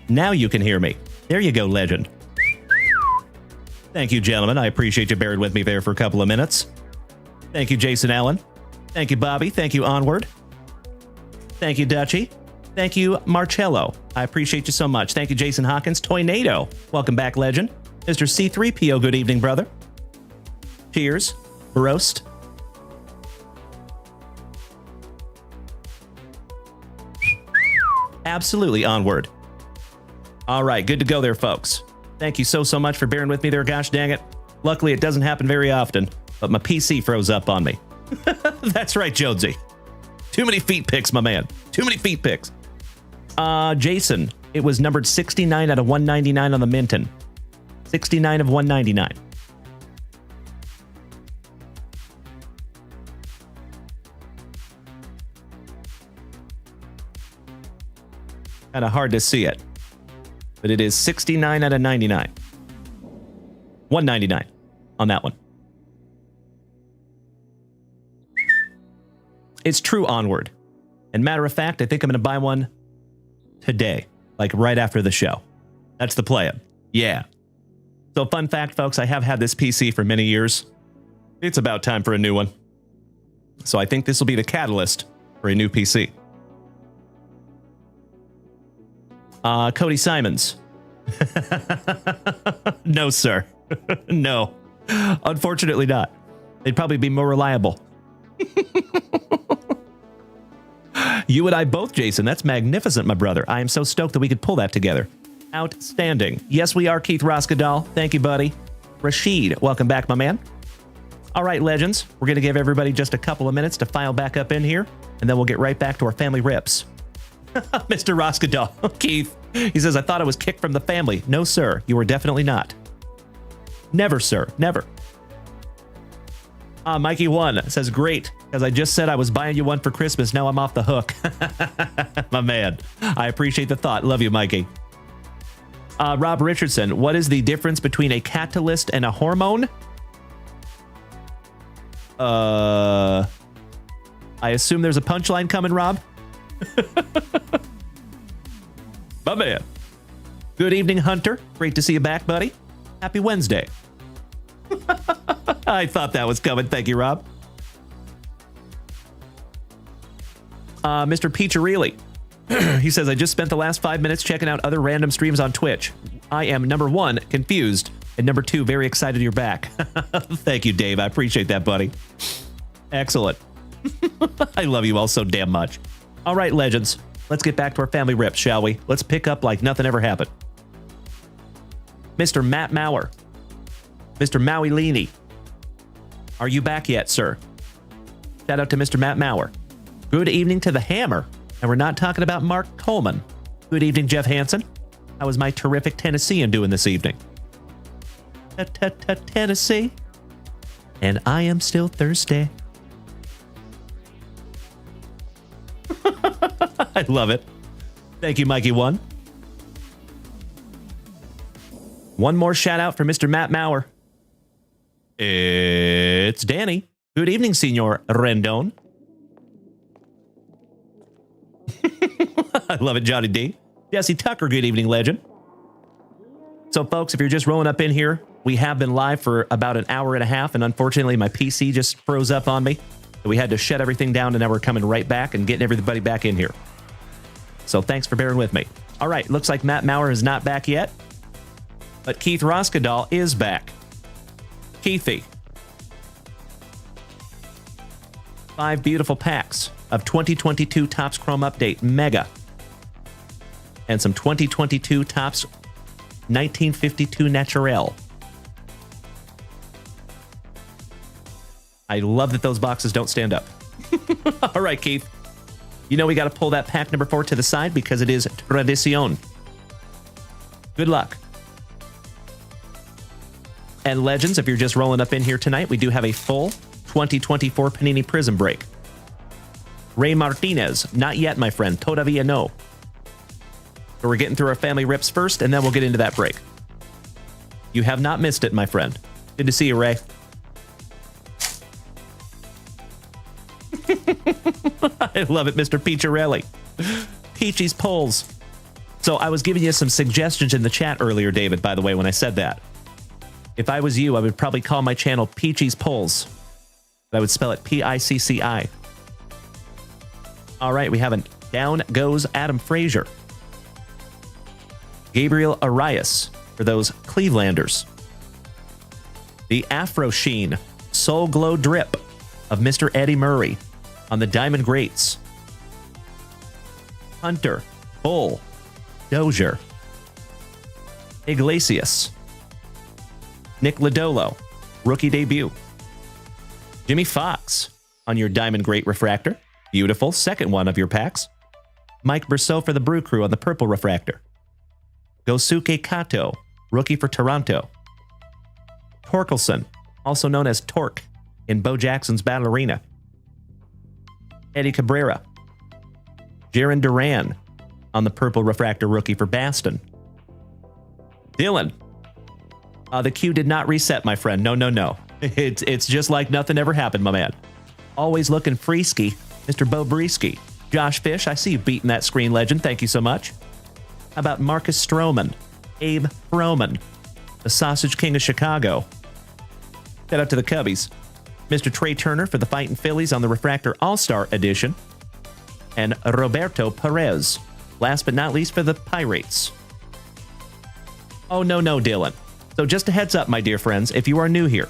Now you can hear me. There you go, legend. Thank you, gentlemen. I appreciate you bearing with me there for a couple of minutes. Thank you, Jason Allen. Thank you, Bobby. Thank you, Onward. Thank you, Dutchy. Thank you, Marcello. I appreciate you so much. Thank you, Jason Hawkins. Toynado. Welcome back, legend. Mr. C3PO, good evening, brother. Cheers. Roast. Absolutely, Onward. All right, good to go there, folks. Thank you so much for bearing with me there, gosh dang it. Luckily, it doesn't happen very often, but my PC froze up on me. That's right, Jonesy. Too many feet pics, my man. Too many feet pics. Jason, it was numbered 69 out of 199 on the Minton. 69 of 199. Kind of hard to see it, but it is 69 out of 99. 199 on that one. It's true, Onward. And matter of fact, I think I'm going to buy one today, like right after the show. That's the plan. Yeah. So fun fact, folks, I have had this PC for many years. It's about time for a new one. So I think this will be the catalyst for a new PC. Cody Simons. No, sir. No. Unfortunately not. They'd probably be more reliable. You and I both, Jason. That's magnificent, my brother. I am so stoked that we could pull that together. Outstanding. Yes, we are, Keith Roskadal. Thank you, buddy. Rashid, welcome back, my man. All right, legends. We're going to give everybody just a couple of minutes to file back up in here, and then we'll get right back to our family rips. Mr. Roskadal. Keith, he says, I thought I was kicked from the family. No, sir. You were definitely not. Never, sir. Never. Mikey1 says, great, because I just said I was buying you one for Christmas. Now I'm off the hook. My man. I appreciate the thought. Love you, Mikey. Rob Richardson, what is the difference between a catalyst and a hormone? I assume there's a punchline coming, Rob. My man. Good evening, Hunter. Great to see you back, buddy. Happy Wednesday. I thought that was coming. Thank you, Rob. Mr. Peacharelli. He says, I just spent the last 5 minutes checking out other random streams on Twitch. I am, number one, confused, and number two, very excited you're back. Thank you, Dave. I appreciate that, buddy. Excellent. I love you all so damn much. All right, legends. Let's get back to our family rips, shall we? Let's pick up like nothing ever happened. Mr. Matt Mauer. Mr. Maui Leany. Are you back yet, sir? Shout out to Mr. Matt Mauer. Good evening to the Hammer. And we're not talking about Mark Coleman. Good evening, Jeff Hansen. How is my terrific Tennessean doing this evening? Tennessee. And I am still thirsty. I love it. Thank you, Mikey1. One more shout out for Mr. Matt Mauer. It's Danny. Good evening, Senor Rendon. I love it, Johnny D. Jesse Tucker, good evening, legend. So, folks, if you're just rolling up in here, we have been live for about an hour and a half, and unfortunately, my PC just froze up on me. So we had to shut everything down, and now we're coming right back and getting everybody back in here. So thanks for bearing with me. All right, looks like Matt Mauer is not back yet, but Keith Roskadal is back. Keithy. 5 beautiful packs of 2022 Topps Chrome Update Mega and some 2022 Topps 1952 Naturel. I love that those boxes don't stand up. All right, Keith. You know we got to pull that pack number 4 to the side because it is Tradicion. Good luck. And legends, if you're just rolling up in here tonight, we do have a full 2024 Panini Prizm break. Ray Martinez, not yet, my friend. Todavía no. So we're getting through our family rips first, and then we'll get into that break. You have not missed it, my friend. Good to see you, Ray. I love it, Mr. Peacharelli. Peachy's Pulls. So I was giving you some suggestions in the chat earlier, David, by the way, when I said that. If I was you, I would probably call my channel Peachy's Pulls. I would spell it P-I-C-C-I. All right, we have an Down Goes Adam Frazier. Gabriel Arias for those Clevelanders. The Afro Sheen Soul Glow Drip of Mr. Eddie Murray on the Diamond Greats. Hunter, Bull, Dozier, Iglesias, Nick Lodolo, rookie debut. Jimmy Fox on your Diamond Great Refractor. Beautiful. Second one of your packs. Mike Brosseau for the Brew Crew on the Purple Refractor. Gosuke Kato, rookie for Toronto. Torkelson, also known as Torque in Bo Jackson's Battle Arena. Eddie Cabrera. Jaron Duran on the Purple Refractor rookie for Baston. Dylan. The queue did not reset, my friend. No. It's just like nothing ever happened, my man. Always looking freaky, Mr. Bo Brisky. Josh Fish, I see you beating that screen legend. Thank you so much. How about Marcus Stroman? Abe Froman, the Sausage King of Chicago. Shout out to the Cubbies. Mr. Trey Turner for the Fightin' Phillies on the Refractor All-Star Edition. And Roberto Perez, last but not least, for the Pirates. Oh, no, Dylan. So just a heads up, my dear friends, if you are new here,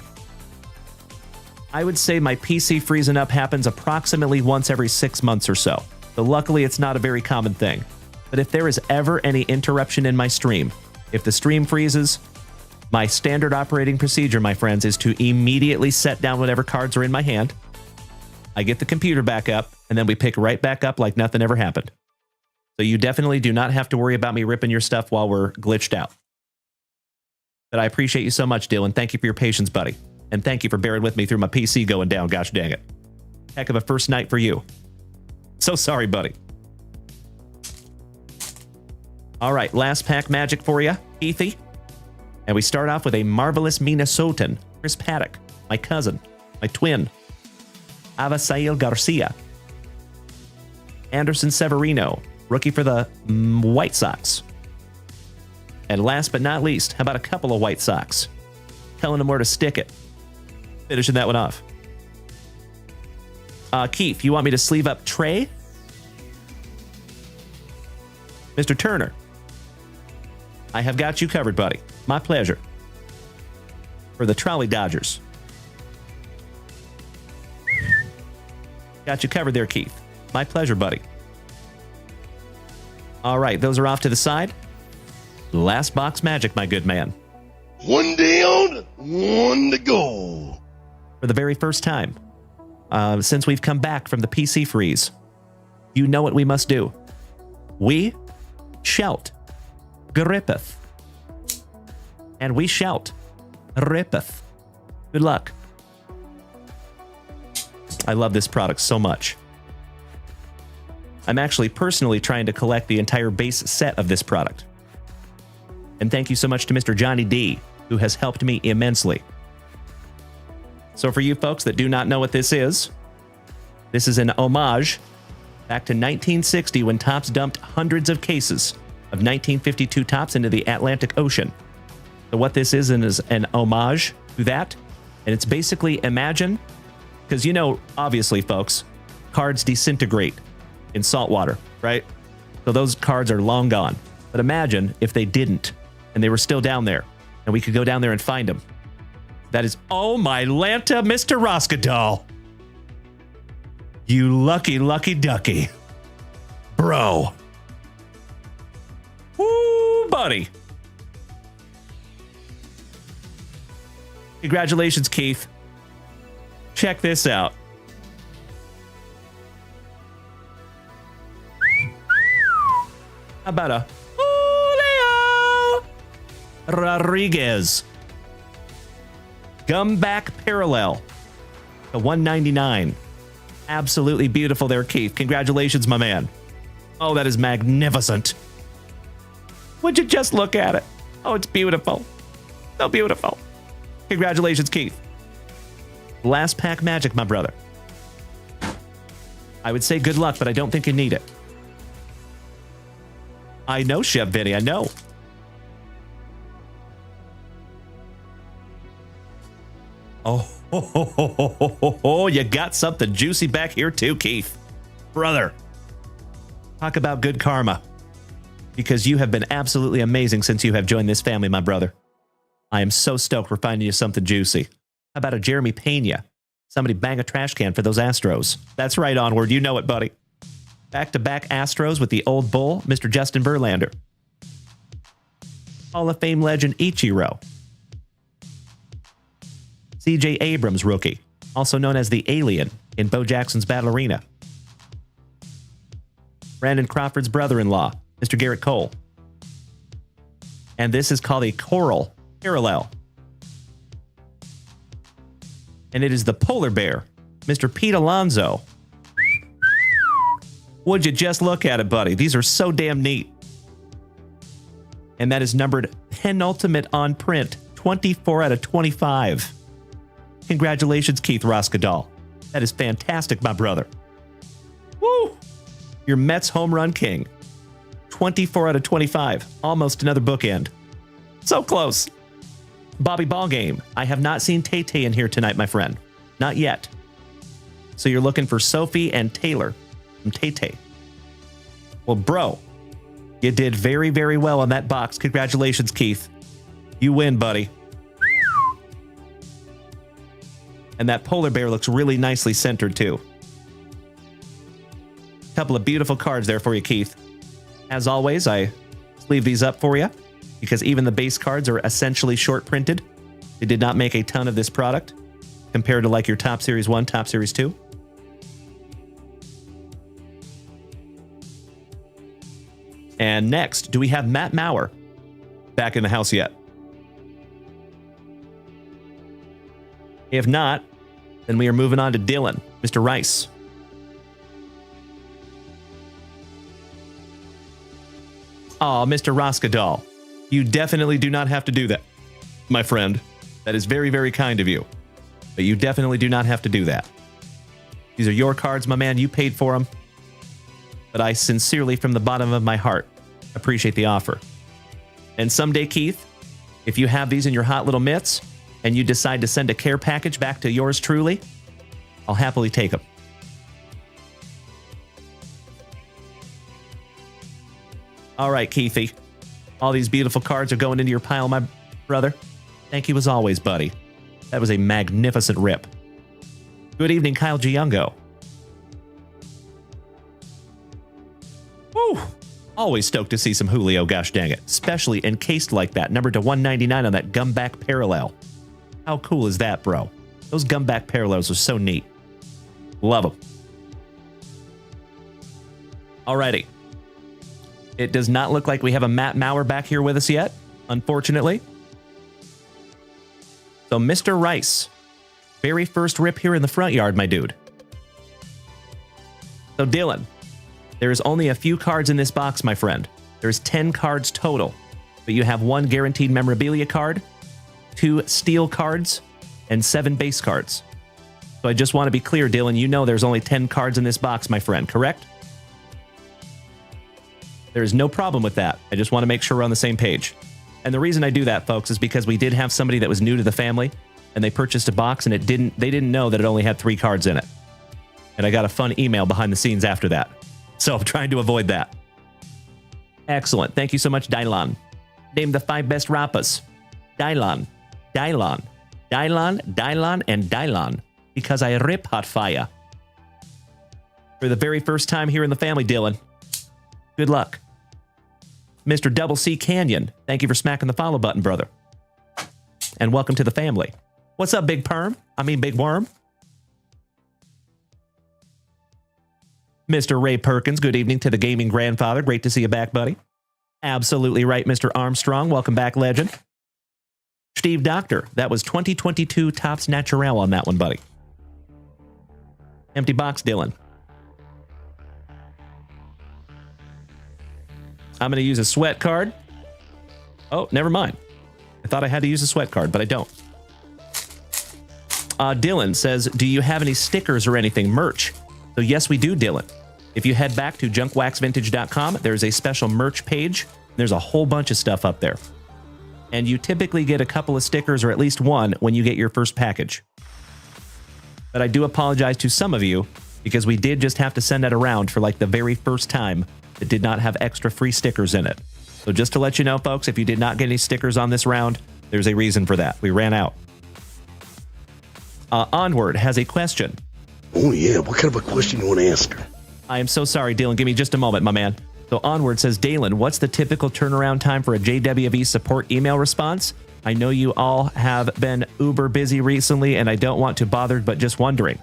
I would say my PC freezing up happens approximately once every 6 months or so. So luckily, it's not a very common thing. But if there is ever any interruption in my stream, if the stream freezes, my standard operating procedure, my friends, is to immediately set down whatever cards are in my hand. I get the computer back up, and then we pick right back up like nothing ever happened. So you definitely do not have to worry about me ripping your stuff while we're glitched out. But I appreciate you so much, Dylan. Thank you for your patience, buddy. And thank you for bearing with me through my PC going down, gosh dang it. Heck of a first night for you. So sorry, buddy. All right, last pack magic for you, Keithy. And we start off with a marvelous Minnesotan, Chris Paddock, my cousin, my twin. Avasail Garcia. Anderson Severino, rookie for the White Sox. And last but not least, how about a couple of White Sox? Telling them where to stick it. Finishing that one off. Keith, you want me to sleeve up Trey? Mr. Turner. I have got you covered, buddy. My pleasure. For the Trolley Dodgers. Got you covered there, Keith. My pleasure, buddy. All right, those are off to the side. Last box magic, my good man. One down, one to go. For the very first time, since we've come back from the PC freeze, you know what we must do. We shout, grippeth. And we shout, rippeth. Good luck. I love this product so much. I'm actually personally trying to collect the entire base set of this product. And thank you so much to Mr. Johnny D, who has helped me immensely. So for you folks that do not know what this is an homage back to 1960 when Topps dumped hundreds of cases of 1952 Topps into the Atlantic Ocean. So what this is an homage to that. And it's basically, imagine, because you know, obviously, folks, cards disintegrate in salt water, right? So those cards are long gone. But imagine if they didn't, and they were still down there, and we could go down there and find them. That is, oh my Lanta, Mr. Roskadal. You lucky, lucky ducky. Bro. Woo, buddy. Congratulations, Keith. Check this out. How about a Julio Rodriguez Gumback Parallel, the 199. Absolutely beautiful there, Keith. Congratulations, my man. Oh, that is magnificent. Would you just look at it? Oh, it's beautiful. So beautiful. Congratulations, Keith. Last pack magic, my brother. I would say good luck, but I don't think you need it. I know, Chef Vinny. I know. Oh, you got something juicy back here too, Keith. Brother, talk about good karma. Because you have been absolutely amazing since you have joined this family, my brother. I am so stoked we're finding you something juicy. How about a Jeremy Pena? Somebody bang a trash can for those Astros. That's right, Onward. You know it, buddy. Back-to-back Astros with the old bull, Mr. Justin Verlander. Hall of Fame legend Ichiro. C.J. Abrams rookie, also known as the Alien in Bo Jackson's Battle Arena. Brandon Crawford's brother-in-law, Mr. Garrett Cole. And this is called a Coral Parallel. And it is the polar bear, Mr. Pete Alonso. Would you just look at it, buddy? These are so damn neat. And that is numbered penultimate on print, 24 out of 25. Congratulations, Keith Roskadal. That is fantastic, my brother. Woo! Your Mets home run king. 24 out of 25. Almost another bookend. So close. Bobby Ballgame. I have not seen Tay-Tay in here tonight, my friend. Not yet. So you're looking for Sophie and Taylor from Tay-Tay. Well, bro, you did very, very well on that box. Congratulations, Keith. You win, buddy. And that polar bear looks really nicely centered, too. Couple of beautiful cards there for you, Keith. As always, I sleeve these up for you because even the base cards are essentially short printed. They did not make a ton of this product compared to like your Top Series 1, Top Series 2. And next, do we have Matt Mauer back in the house yet? If not, then we are moving on to Dylan, Mr. Rice. Aw, Mr. Roskadal, you definitely do not have to do that, my friend. That is very, very kind of you. But you definitely do not have to do that. These are your cards, my man. You paid for them. But I sincerely, from the bottom of my heart, appreciate the offer. And someday, Keith, if you have these in your hot little mitts, and you decide to send a care package back to yours truly, I'll happily take them. All right, Keithy. All these beautiful cards are going into your pile, my brother. Thank you as always, buddy. That was a magnificent rip. Good evening, Kyle Giungo. Woo! Always stoked to see some Julio, gosh dang it. Especially encased like that, numbered to 199 on that gumback parallel. How cool is that, bro? Those gumback parallels are so neat. Love them. Alrighty. It does not look like we have a Matt Mauer back here with us yet, unfortunately. So, Mr. Rice, very first rip here in the front yard, my dude. So, Dylan, there's only a few cards in this box, my friend. There's 10 cards total, but you have 1 guaranteed memorabilia card, 2 steel cards, and 7 base cards. So I just want to be clear, Dylan, you know there's only 10 cards in this box, my friend, correct? There is no problem with that. I just want to make sure we're on the same page. And the reason I do that, folks, is because we did have somebody that was new to the family, and they purchased a box, and they didn't know that it only had 3 cards in it. And I got a fun email behind the scenes after that. So I'm trying to avoid that. Excellent. Thank you so much, Dylan. Name the 5 best Rappas. Dylan, Dylan, Dylan, Dylan, and Dylan. Because I rip hot fire. For the very first time here in the family, Dylan. Good luck. Mr. Double C Canyon, thank you for smacking the follow button, brother. And welcome to the family. What's up, Big Perm? Big Worm. Mr. Ray Perkins, good evening to the gaming grandfather. Great to see you back, buddy. Absolutely right, Mr. Armstrong. Welcome back, legend. Steve Doctor, that was 2022 Topps Naturel on that one, buddy. Empty box, Dylan. I'm going to use a sweat card. Oh, never mind. I thought I had to use a sweat card, but I don't. Dylan says, do you have any stickers or anything, merch? So yes, we do, Dylan. If you head back to junkwaxvintage.com, there's a special merch page. There's a whole bunch of stuff up there. And you typically get a couple of stickers or at least one when you get your first package. But I do apologize to some of you because we did just have to send that around for like the very first time that did not have extra free stickers in it. So just to let you know, folks, if you did not get any stickers on this round, there's a reason for that. We ran out. Onward has a question. Oh, yeah. What kind of a question you want to ask her? I am so sorry, Dalen. Give me just a moment, my man. So Onward says, Dalen, what's the typical turnaround time for a JWV support email response? I know you all have been uber busy recently, and I don't want to bother, but just wondering.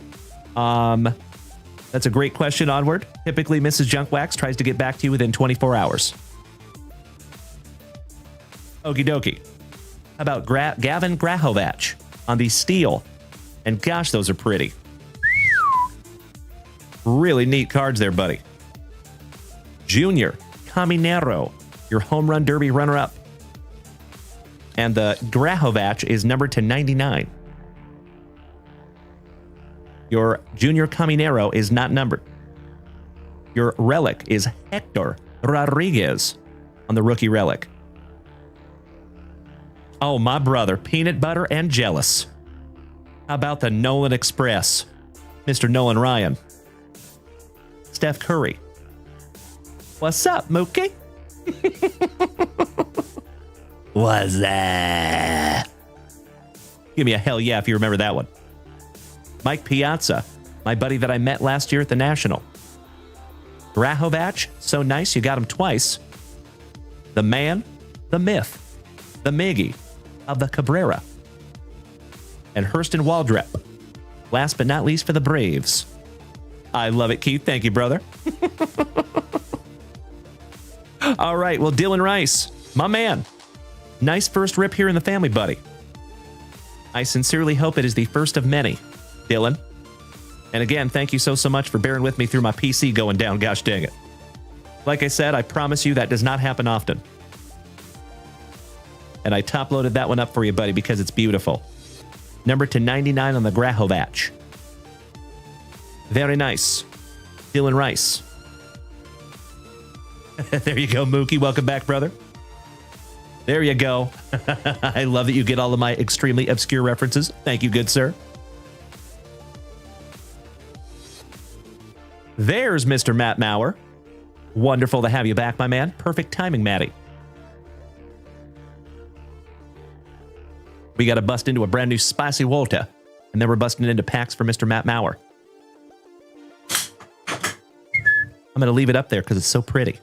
That's a great question, Onward. Typically, Mrs. Junkwax tries to get back to you within 24 hours. Okie dokie. How about Gavin Grahovac on the steel? And gosh, those are pretty. Really neat cards there, buddy. Junior Caminero, your home run derby runner-up. And the Grahovac is numbered to 99. Your Junior Caminero is not numbered. Your relic is Hector Rodriguez on the rookie relic. Oh, my brother, peanut butter and jealous. How about the Nolan Express? Mr. Nolan Ryan. Steph Curry. What's up, Mookie? What's that? Give me a hell yeah if you remember that one. Mike Piazza, my buddy that I met last year at the National. Grahovac, so nice you got him twice. The man, the myth, the Miggy of the Cabrera. And Hurston Waldrep. Last but not least for the Braves. I love it, Keith. Thank you, brother. All right, well, Dylan Rice, my man. Nice first rip here in the family, buddy. I sincerely hope it is the first of many, Dylan. And again, thank you so much for bearing with me through my PC going down. Gosh dang it. Like I said, I promise you that does not happen often. And I top-loaded that one up for you, buddy, because it's beautiful. Number to 99 on the Grahovac. Very nice. Dylan Rice. There you go, Mookie. Welcome back, brother. There you go. I love that you get all of my extremely obscure references. Thank you, good sir. There's Mr. Matt Maurer. Wonderful to have you back, my man. Perfect timing, Matty. We got to bust into a brand new Spicy Volta, and then we're busting into packs for Mr. Matt Maurer. I'm going to leave it up there because it's so pretty.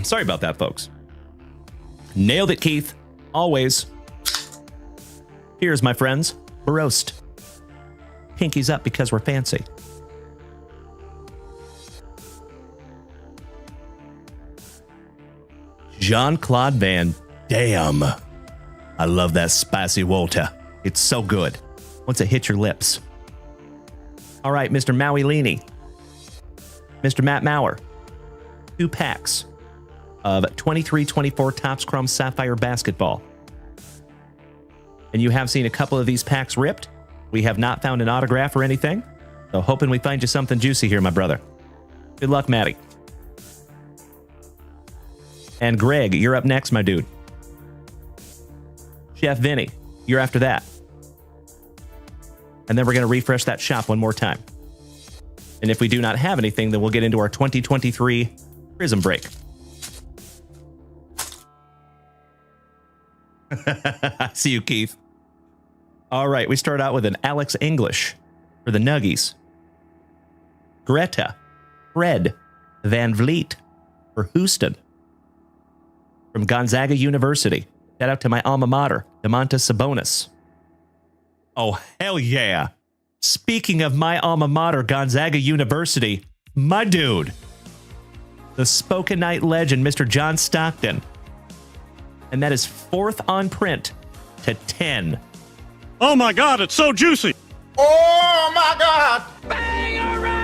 Sorry about that, folks. Nailed it, Keith. Always. Here's, my friends, roast. Pinkies up because we're fancy. Jean-Claude Van Damme. I love that Spicy Volta. It's so good once it hits your lips. All right, Mr. Maui Lini. Mr. Matt Maurer. 2 packs of 23-24 Topps Chrome Sapphire Basketball. And you have seen a couple of these packs ripped. We have not found an autograph or anything. So hoping we find you something juicy here, my brother. Good luck, Matty. And Greg, you're up next, my dude. Chef Vinny, you're after that. And then we're going to refresh that shop one more time. And if we do not have anything, then we'll get into our 2023 Prizm break. I see you, Keith. All right, we start out with an Alex English for the Nuggies. Greta, Fred, Van Vliet for Houston. From Gonzaga University. Shout out to my alma mater, Domantas Sabonis. Oh, hell yeah. Speaking of my alma mater, Gonzaga University, my dude, the Spokenite legend, Mr. John Stockton. And that is 4th on print to 10. Oh my God, it's so juicy. Oh my God! Bangarang!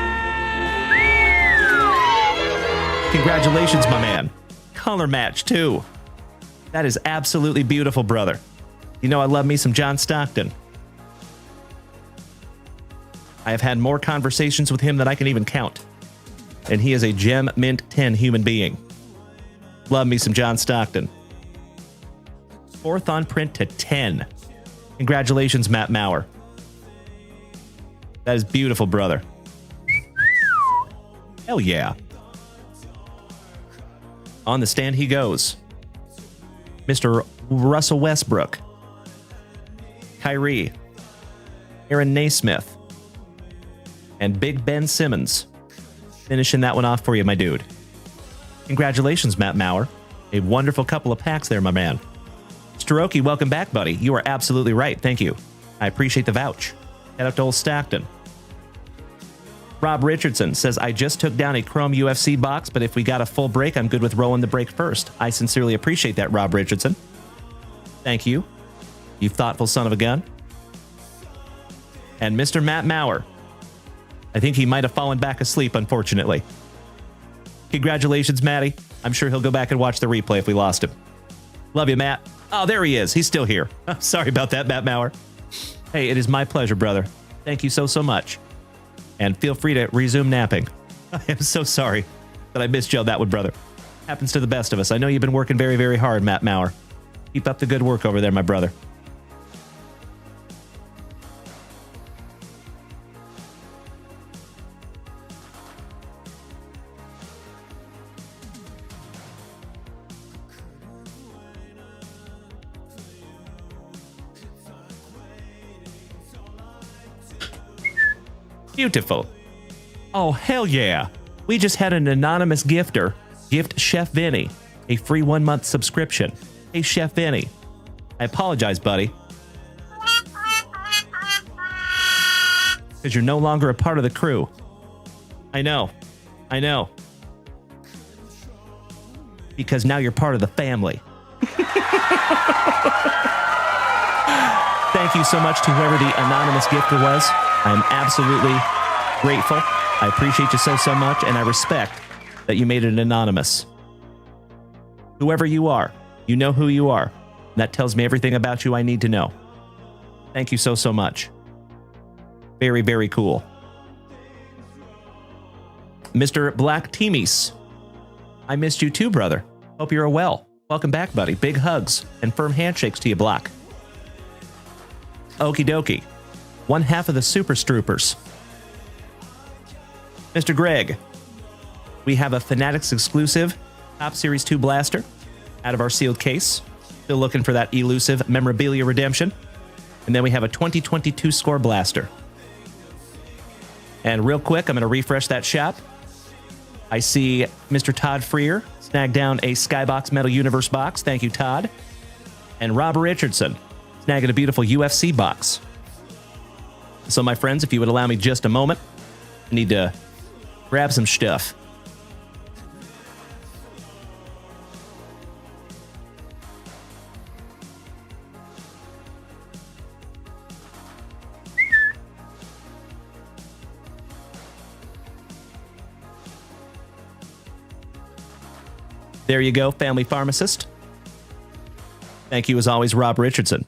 Congratulations, my man. Color match, too. That is absolutely beautiful, brother. You know I love me some John Stockton. I have had more conversations with him than I can even count. And he is a gem mint 10 human being. Love me some John Stockton. 4th on print to 10. Congratulations, Matt Maurer. That is beautiful, brother. Hell yeah. On the stand he goes. Mr. Russell Westbrook. Kyrie. Aaron Naismith. And Big Ben Simmons. Finishing that one off for you, my dude. Congratulations, Matt Maurer. A wonderful couple of packs there, my man. Staroki, welcome back, buddy. You are absolutely right. Thank you. I appreciate the vouch. Head up to Old Stockton. Rob Richardson says, I just took down a Chrome UFC box, but if we got a full break, I'm good with rolling the break first. I sincerely appreciate that, Rob Richardson. Thank you. You thoughtful son of a gun. And Mr. Matt Maurer. I think he might have fallen back asleep, unfortunately. Congratulations, Matty. I'm sure he'll go back and watch the replay if we lost him. Love you, Matt. Oh, there he is. He's still here. Sorry about that, Matt Maurer. Hey, it is my pleasure, brother. Thank you so much. And feel free to resume napping. I am so sorry that I misjudged that one, brother. Happens to the best of us. I know you've been working very, very hard, Matt Maurer. Keep up the good work over there, my brother. Beautiful. Oh, hell yeah. We just had an anonymous gifter gift Chef Vinny a free 1-month subscription. Hey, Chef Vinny. I apologize, buddy. Because you're no longer a part of the crew. I know. I know. Because now you're part of the family. Thank you so much to whoever the anonymous gifter was. I'm absolutely grateful. I appreciate you so much, and I respect that you made it anonymous. Whoever you are, you know who you are. And that tells me everything about you I need to know. Thank you so much. Very, very cool. Mr. Black Teamies, I missed you too, brother. Hope you're well. Welcome back, buddy. Big hugs and firm handshakes to you, Black. Okie dokie. 1/2 of the Super Stroopers. Mr. Greg, we have a Fanatics exclusive Top Series 2 blaster out of our sealed case. Still looking for that elusive memorabilia redemption. And then we have a 2022 score blaster. And real quick, I'm going to refresh that shop. I see Mr. Todd Freer snagged down a Skybox Metal Universe box. Thank you, Todd. And Rob Richardson snagging a beautiful UFC box. So, my friends, if you would allow me just a moment, I need to grab some stuff. There you go, family pharmacist. Thank you, as always, Rob Richardson.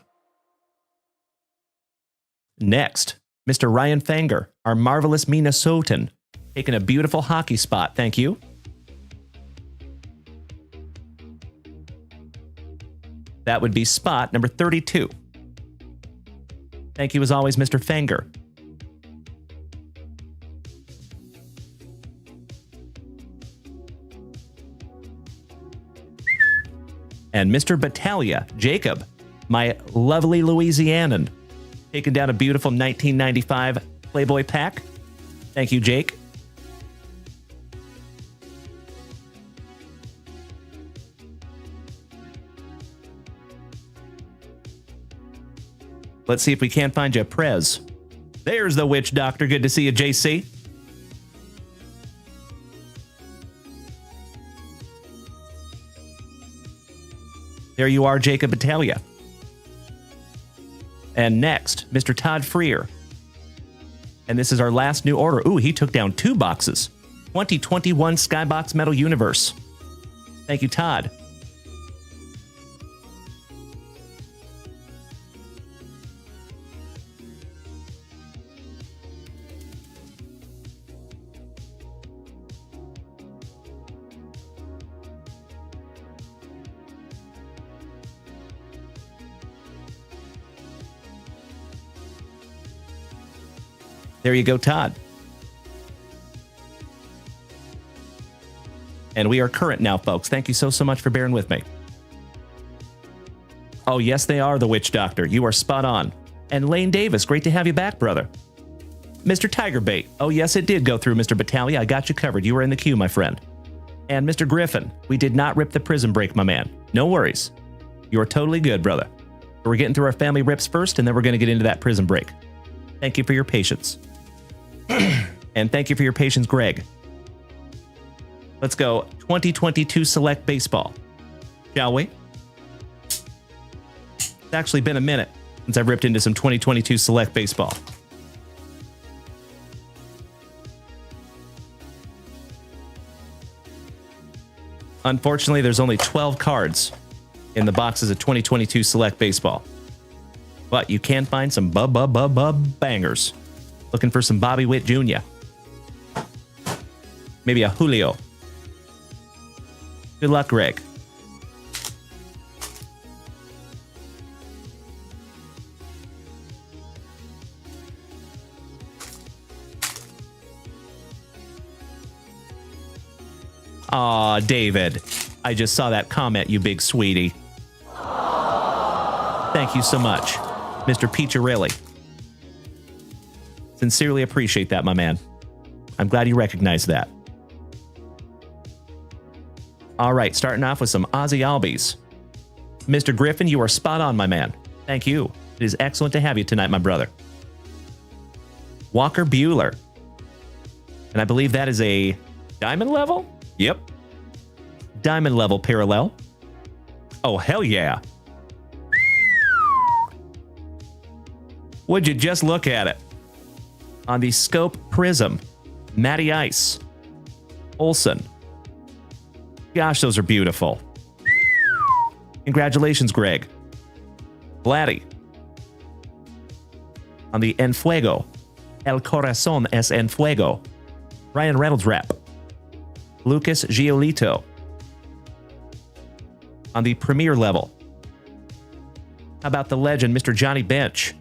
Next, Mr. Ryan Fanger, our marvelous Minnesotan, taking a beautiful hockey spot. Thank you. That would be spot number 32. Thank you, as always, Mr. Fanger. And Mr. Battaglia, Jacob, my lovely Louisianan, taking down a beautiful 1995 Playboy pack. Thank you, Jake. Let's see if we can't find you a Prez. There's the witch doctor. Good to see you, JC. There you are, Jacob Battaglia. And next, Mr. Todd Freer. And this is our last new order. Ooh, he took down 2 boxes. 2021 Skybox Metal Universe. Thank you, Todd. There you go, Todd. And we are current now, folks. Thank you so much for bearing with me. Oh, yes, they are the Witch Doctor. You are spot on. And Lane Davis, great to have you back, brother. Mr. Tigerbait. Oh, yes, it did go through, Mr. Battaglia. I got you covered. You were in the queue, my friend. And Mr. Griffin, we did not rip the Prizm break, my man. No worries. You are totally good, brother. We're getting through our family rips first, and then we're going to get into that Prizm break. Thank you for your patience. And thank you for your patience, Greg. Let's go 2022 Select Baseball, shall we? It's actually been a minute since I've ripped into some 2022 Select Baseball. Unfortunately, there's only 12 cards in the boxes of 2022 Select Baseball. But you can find some bangers. Looking for some Bobby Witt Jr. Maybe a Julio. Good luck, Greg. Aw, David. I just saw that comment, you big sweetie. Thank you so much, Mr. Picciarelli. Sincerely appreciate that, my man. I'm glad you recognized that. All right, starting off with some Ozzy Albies. Mr. Griffin, you are spot on, my man. Thank you. It is excellent to have you tonight, my brother. Walker Buehler. And I believe that is a diamond level? Yep. Diamond level parallel. Oh, hell yeah. Would you just look at it? On the Scope Prizm, Matty Ice, Olsen. Gosh, those are beautiful. Congratulations, Greg. Vladdy. On the Enfuego, El Corazon es Enfuego, Ryan Reynolds rep. Lucas Giolito. On the Premier level, how about the legend, Mr. Johnny Bench?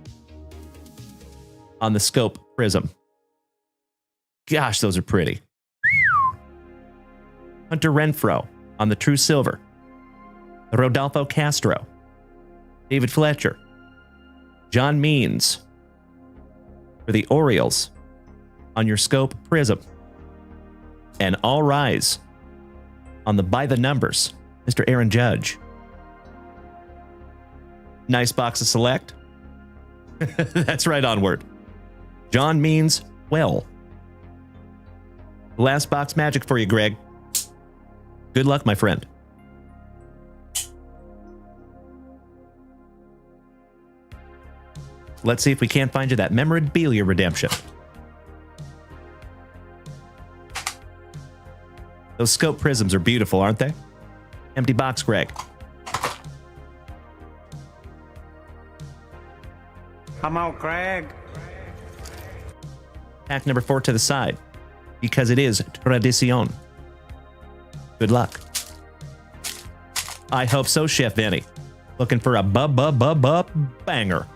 On the Scope Prizm. Gosh, those are pretty. Hunter Renfroe on the True Silver. Rodolfo Castro. David Fletcher. John Means for the Orioles on your Scope Prizm. And All Rise on the By the Numbers, Mr. Aaron Judge. Nice box of select. That's right, onward. John Means well. Last box magic for you, Greg. Good luck, my friend. Let's see if we can't find you that memorabilia redemption. Those Scope Prizms are beautiful, aren't they? Empty box, Greg. Come on, Greg. Pack number 4 to the side, because it is Tradicion. Good luck. I hope so, Chef Vinny. Looking for a banger.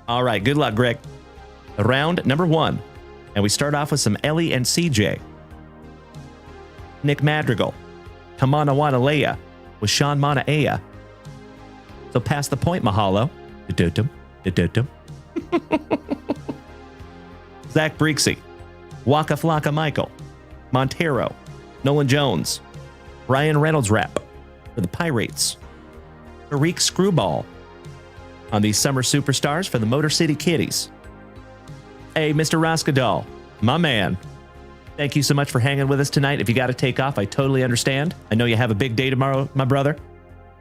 All right, good luck, Greg. Round number 1. And we start off with some Ellie and CJ. Nick Madrigal. Kamana Wanalea with Sean Manaea. So pass the point, mahalo. Zach Breeksy. Waka Flocka Michael. Montero. Nolan Jones. Ryan Reynolds rep for the Pirates. Tariq Screwball on the Summer Superstars for the Motor City Kitties. Hey, Mr. Roskadal, my man. Thank you so much for hanging with us tonight. If you got to take off, I totally understand. I know you have a big day tomorrow, my brother.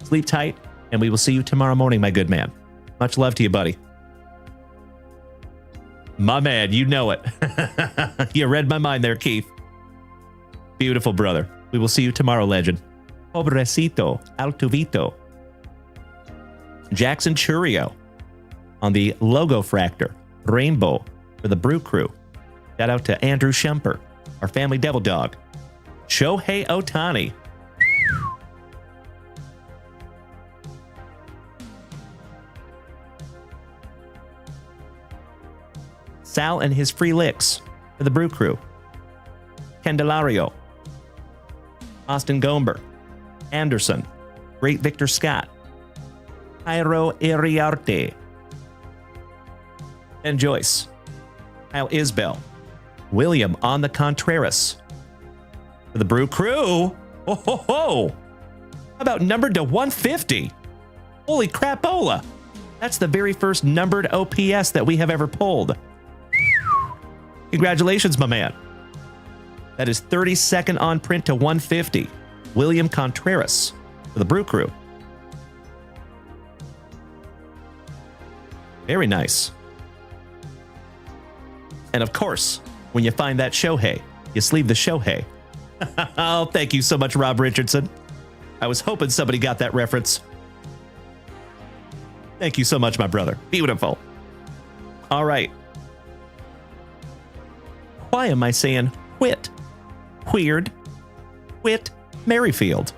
Sleep tight. and we will see you tomorrow morning, my good man. Much love to you, buddy. My man, you know it. You read my mind there, Keith. Beautiful, brother. We will see you tomorrow, legend. Pobrecito, Altuvito. Jackson Churio on the Logo Fractor. Rainbow for the Brew Crew. Shout out to Andrew Schemper, our family devil dog. Shohei Ohtani. Sal and his free licks for the Brew Crew. Candelario. Austin Gomber. Anderson. Great Victor Scott. Jairo Iriarte. Ben Joyce. Kyle Isbell. William on the Contreras. For the Brew Crew. Oh, ho, ho. How about numbered to 150? Holy crapola. That's the very first numbered OPS that we have ever pulled. Congratulations, my man. That is 32nd on print to 150. William Contreras for the Brew Crew. Very nice. And of course, when you find that Shohei, you sleeve the Shohei. Oh, thank you so much, Rob Richardson. I was hoping somebody got that reference. Thank you so much, my brother. Beautiful. All right. Why am I saying Whit? Weird. Whit Merrifield.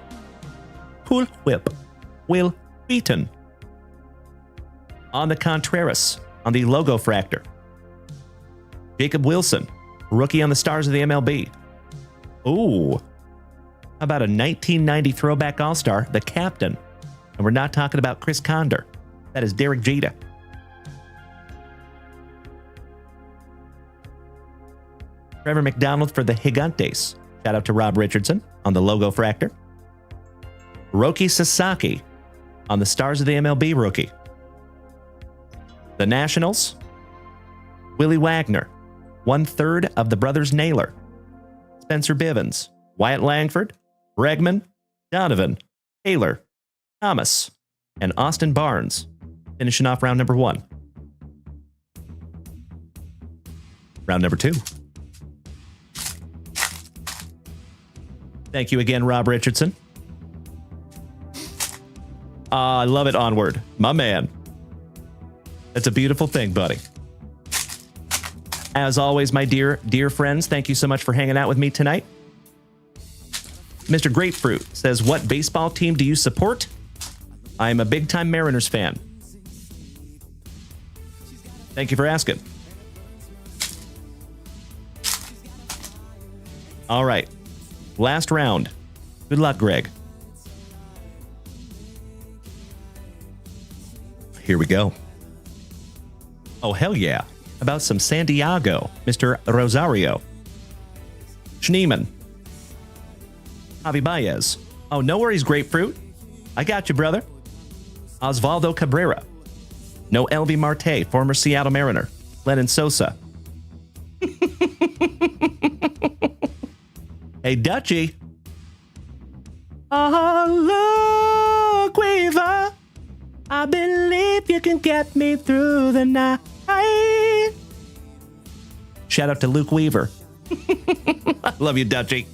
Cool Whip. Will Wheaton. On the Contreras. On the Logo Fractor. Jacob Wilson. Rookie on the Stars of the MLB. Ooh. How about a 1990 throwback All-Star, the captain? And we're not talking about Chris Condor. That is Derek Jeter. Trevor McDonald for the Gigantes. Shout out to Rob Richardson on the Logo Fractor. Roki Sasaki on the Stars of the MLB rookie. The Nationals. Willie Wagner. 1/3 of the Brothers Naylor. Spencer Bivens. Wyatt Langford. Bregman. Donovan. Taylor. Thomas. And Austin Barnes. Finishing off round number 1. Round number 2. Thank you again, Rob Richardson. I love it, Onward. My man. That's a beautiful thing, buddy. As always, my dear friends, thank you so much for hanging out with me tonight. Mr. Grapefruit says, what baseball team do you support? I'm a big-time Mariners fan. Thank you for asking. All right. Last round. Good luck, Greg. Here we go. Oh, hell yeah. About some San Diego, Mr. Rosario. Schneeman. Javi Baez. Oh, no worries, Grapefruit. I got you, brother. Osvaldo Cabrera. No Elvie Marte, former Seattle Mariner. Lennon Sosa. Hey, Dutchie. Oh, look, Weaver. I believe you can get me through the night. Shout out to Luke Weaver. I love you, Dutchie.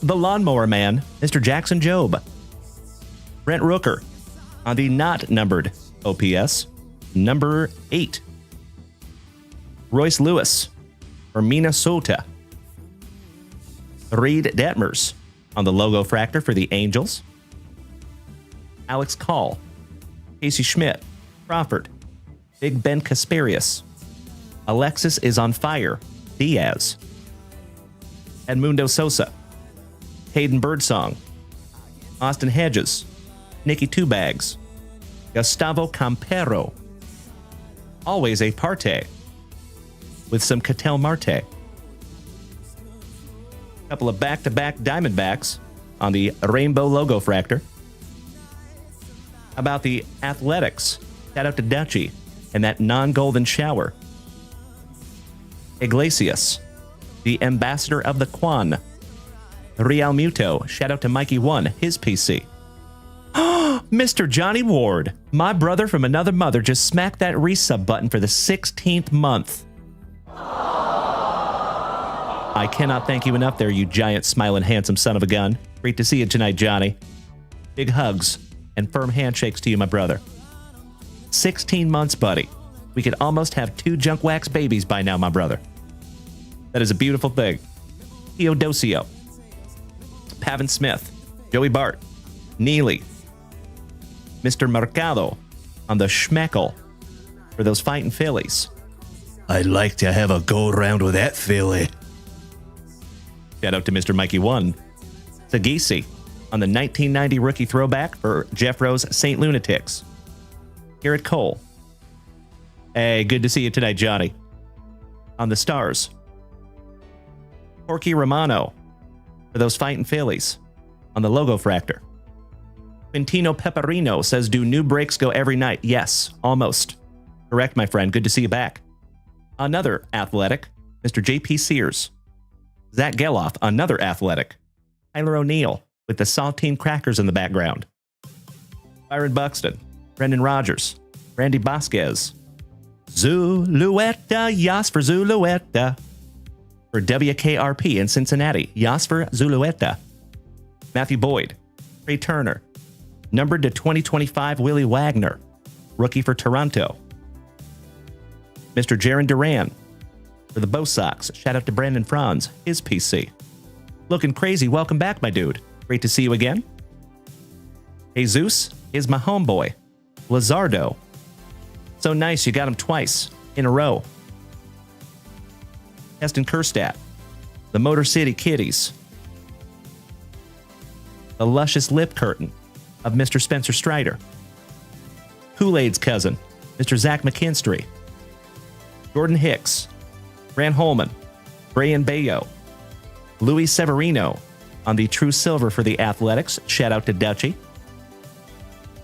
The Lawnmower Man, Mr. Jackson Job. Brent Rooker on the not numbered OPS, number 8. Royce Lewis for Minnesota. Reed Detmers on the Logo Fractor for the Angels. Alex Call. Casey Schmidt. Crawford. Big Ben Kasparius. Alexis is on fire. Diaz. Edmundo Sosa. Hayden Birdsong. Austin Hedges. Nicky Two Bags. Gustavo Campero. Always a parte. With some Cattell Marte. Couple of back-to-back Diamondbacks on the Rainbow Logo Fractor. How about the Athletics? Shout out to Dutchie and that non-golden shower. Iglesias, the ambassador of the Quan. Real Muto. Shout out to Mikey1, his PC. Mr. Johnny Ward, my brother from another mother, just smacked that resub button for the 16th month. I cannot thank you enough there, you giant, smiling, handsome son of a gun. Great to see you tonight, Johnny. Big hugs and firm handshakes to you, my brother. 16 months, buddy. We could almost have 2 junk wax babies by now, my brother. That is a beautiful thing. Theodosio, Pavin Smith, Joey Bart, Neely, Mr. Mercado on the schmeckle for those fighting fillies. I'd like to have a go-round with that filly. Shout out to Mr. Mikey 1. Sagisi on the 1990 rookie throwback for Jeff Rose St. Lunatics. Garrett Cole. Hey, good to see you tonight, Johnny. On the stars. Corky Romano for those fighting fillies on the logo fractor. Quintino Pepperino says, do new breaks go every night? Yes, almost. Correct, my friend. Good to see you back. Another athletic, Mr. J.P. Sears. Zach Geloff, another athletic. Tyler O'Neill with the saltine crackers in the background. Byron Buxton, Brendan Rogers, Randy Vasquez. Zulueta, yas for Zulueta. For WKRP in Cincinnati, yas for Zulueta. Matthew Boyd, Trey Turner. Numbered to 2025, Willie Wagner, rookie for Toronto. Mr. Jaron Duran for the Bo Sox. Shout out to Brandon Franz, his PC. Looking crazy, welcome back, my dude. Great to see you again. Jesus is my homeboy. Lazardo. So nice, you got him twice in a row. Heston Kerstadt, the Motor City Kitties. The luscious lip curtain of Mr. Spencer Strider. Kool-Aid's cousin, Mr. Zach McKinstry. Jordan Hicks, Grant Holman, Brian Bayo, Louis Severino on the True Silver for the Athletics. Shout out to Dutchie.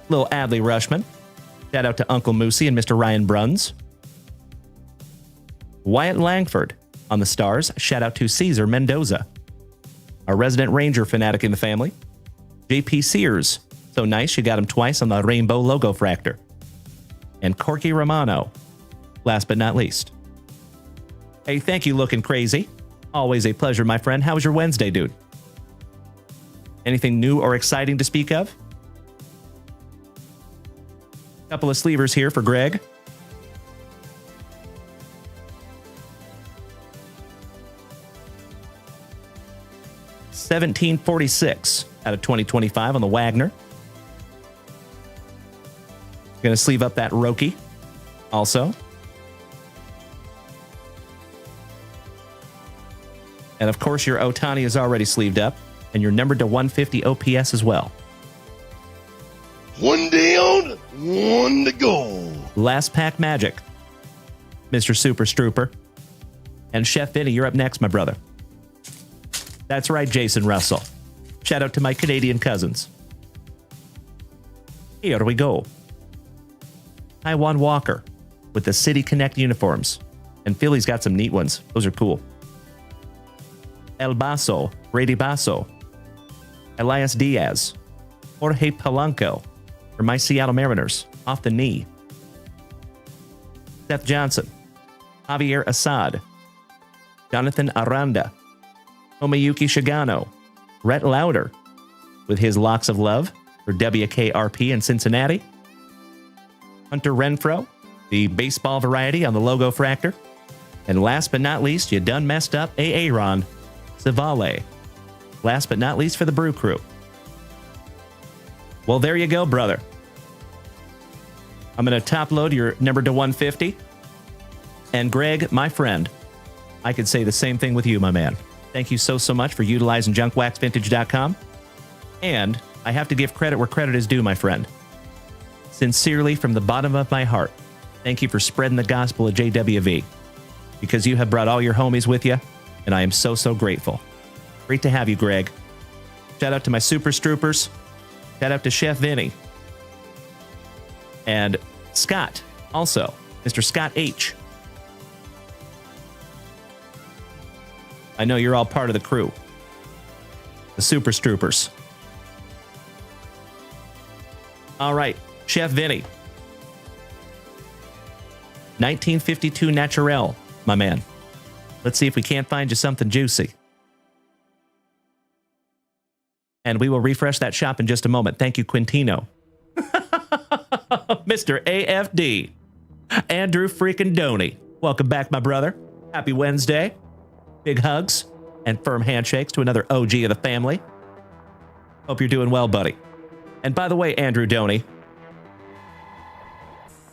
Little Adley Rushman. Shout out to Uncle Moosey and Mr. Ryan Bruns. Wyatt Langford on the stars. Shout out to Caesar Mendoza, a resident Ranger fanatic in the family. JP Sears. So nice, you got him twice on the rainbow logo fractor. And Corky Romano, last but not least. Hey, thank you, Looking Crazy. Always a pleasure, my friend. How was your Wednesday, dude? Anything new or exciting to speak of? Couple of sleevers here for Greg. $17.46 out of 2025 on the Wagner. Going to sleeve up that Roki also. And of course, your Otani is already sleeved up, and you're numbered to 150 OPS as well. One down, one to go. Last pack magic, Mr. Super Strooper. And Chef Vinny, you're up next, my brother. That's right, Jason Russell. Shout out to my Canadian cousins. Here we go. Taiwan Walker with the City Connect uniforms. And Philly's got some neat ones. Those are cool. El Basso, Brady Basso. Elias Diaz. Jorge Polanco for my Seattle Mariners. Off the knee. Seth Johnson. Javier Assad. Jonathan Aranda. Tomoyuki Shigano. Rhett Lauder with his Locks of Love for WKRP in Cincinnati. Hunter Renfroe, the baseball variety on the logo fractor. And last but not least, you done messed up Aaron Savale. Last but not least for the Brew Crew. Well, there you go, brother. I'm going to top load your number to 150. And Greg, my friend, I could say the same thing with you, my man. Thank you so much for utilizing JunkWaxVintage.com. And I have to give credit where credit is due, my friend. Sincerely, from the bottom of my heart, thank you for spreading the gospel of JWV. Because you have brought all your homies with you, and I am so grateful. Great to have you, Greg. Shout out to my Super Stroopers. Shout out to Chef Vinny. And Scott, also, Mr. Scott H. I know you're all part of the crew. The Super Stroopers. All right, Chef Vinny. 1952 Naturel, my man. Let's see if we can't find you something juicy. And we will refresh that shop in just a moment. Thank you, Quintino. Mr. AFD. Andrew freaking Doney. Welcome back, my brother. Happy Wednesday. Big hugs and firm handshakes to another OG of the family. Hope you're doing well, buddy. And by the way, Andrew Doney,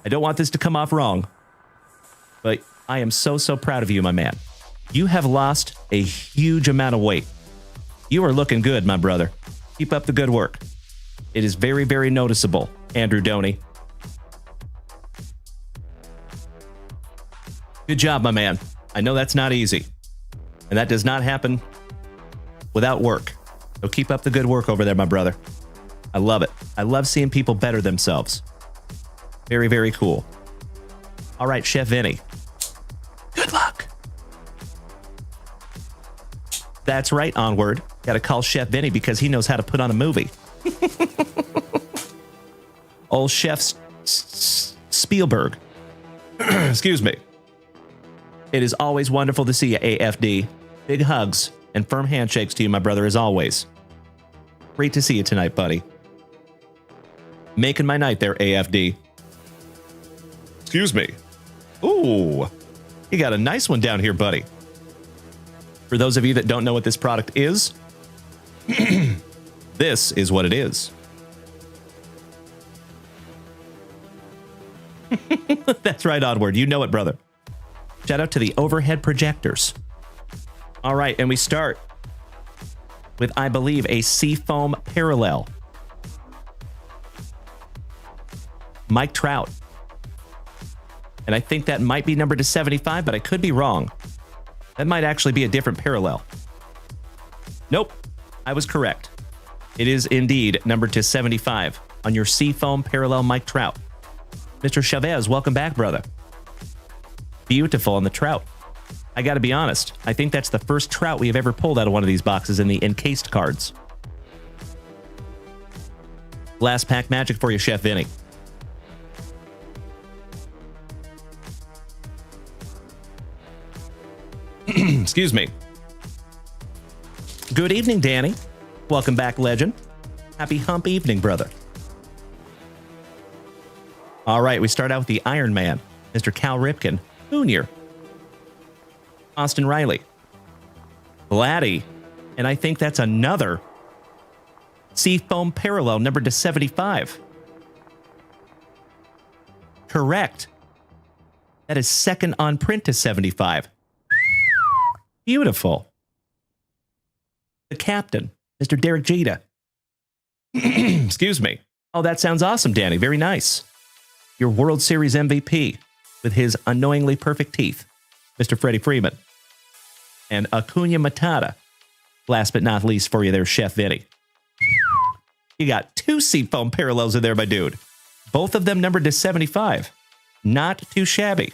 I don't want this to come off wrong, but I am so proud of you, my man. You have lost a huge amount of weight. You are looking good, my brother. Keep up the good work. It is very noticeable, Andrew Doney. Good job, my man. I know that's not easy. And that does not happen without work. So keep up the good work over there, my brother. I love it. I love seeing people better themselves. Very cool. All right, Chef Vinny. Good luck. That's right, Onward. Got to call Chef Vinny because he knows how to put on a movie. Old Chef Spielberg. Excuse me. It is always wonderful to see you, AFD. Big hugs and firm handshakes to you, my brother, as always. Great to see you tonight, buddy. Making my night there, AFD. Excuse me. Ooh, you got a nice one down here, buddy. For those of you that don't know what this product is, this is what it is. That's right, Onward. You know it, brother. Shout out to the overhead projectors. All right, and we start with, I believe, a Seafoam Parallel. Mike Trout. And I think that might be numbered to 75, but I could be wrong. That might actually be a different parallel. Nope, I was correct. It is indeed numbered to 75 on your Seafoam Parallel Mike Trout. Mr. Chavez, welcome back, brother. Beautiful on the Trout. I got to be honest, I think that's the first Trout we have ever pulled out of one of these boxes in the encased cards. Last pack magic for you, Chef Vinny. Excuse me. Good evening, Danny. Welcome back, legend. Happy hump evening, brother. All right, we start out with the Iron Man, Mr. Cal Ripken Jr., Austin Riley, Vladdy, and I think that's another Seafoam Parallel numbered to 75. Correct. That is second on print to 75. Beautiful. The captain, Mr. Derek Jeter. Excuse me. Oh, that sounds awesome, Danny. Very nice. Your World Series MVP with his annoyingly perfect teeth, Mr. Freddie Freeman. And Acuna Matata. Last but not least for you there, Chef Vinny. You got two Seafoam Parallels in there, my dude. Both of them numbered to 75. Not too shabby.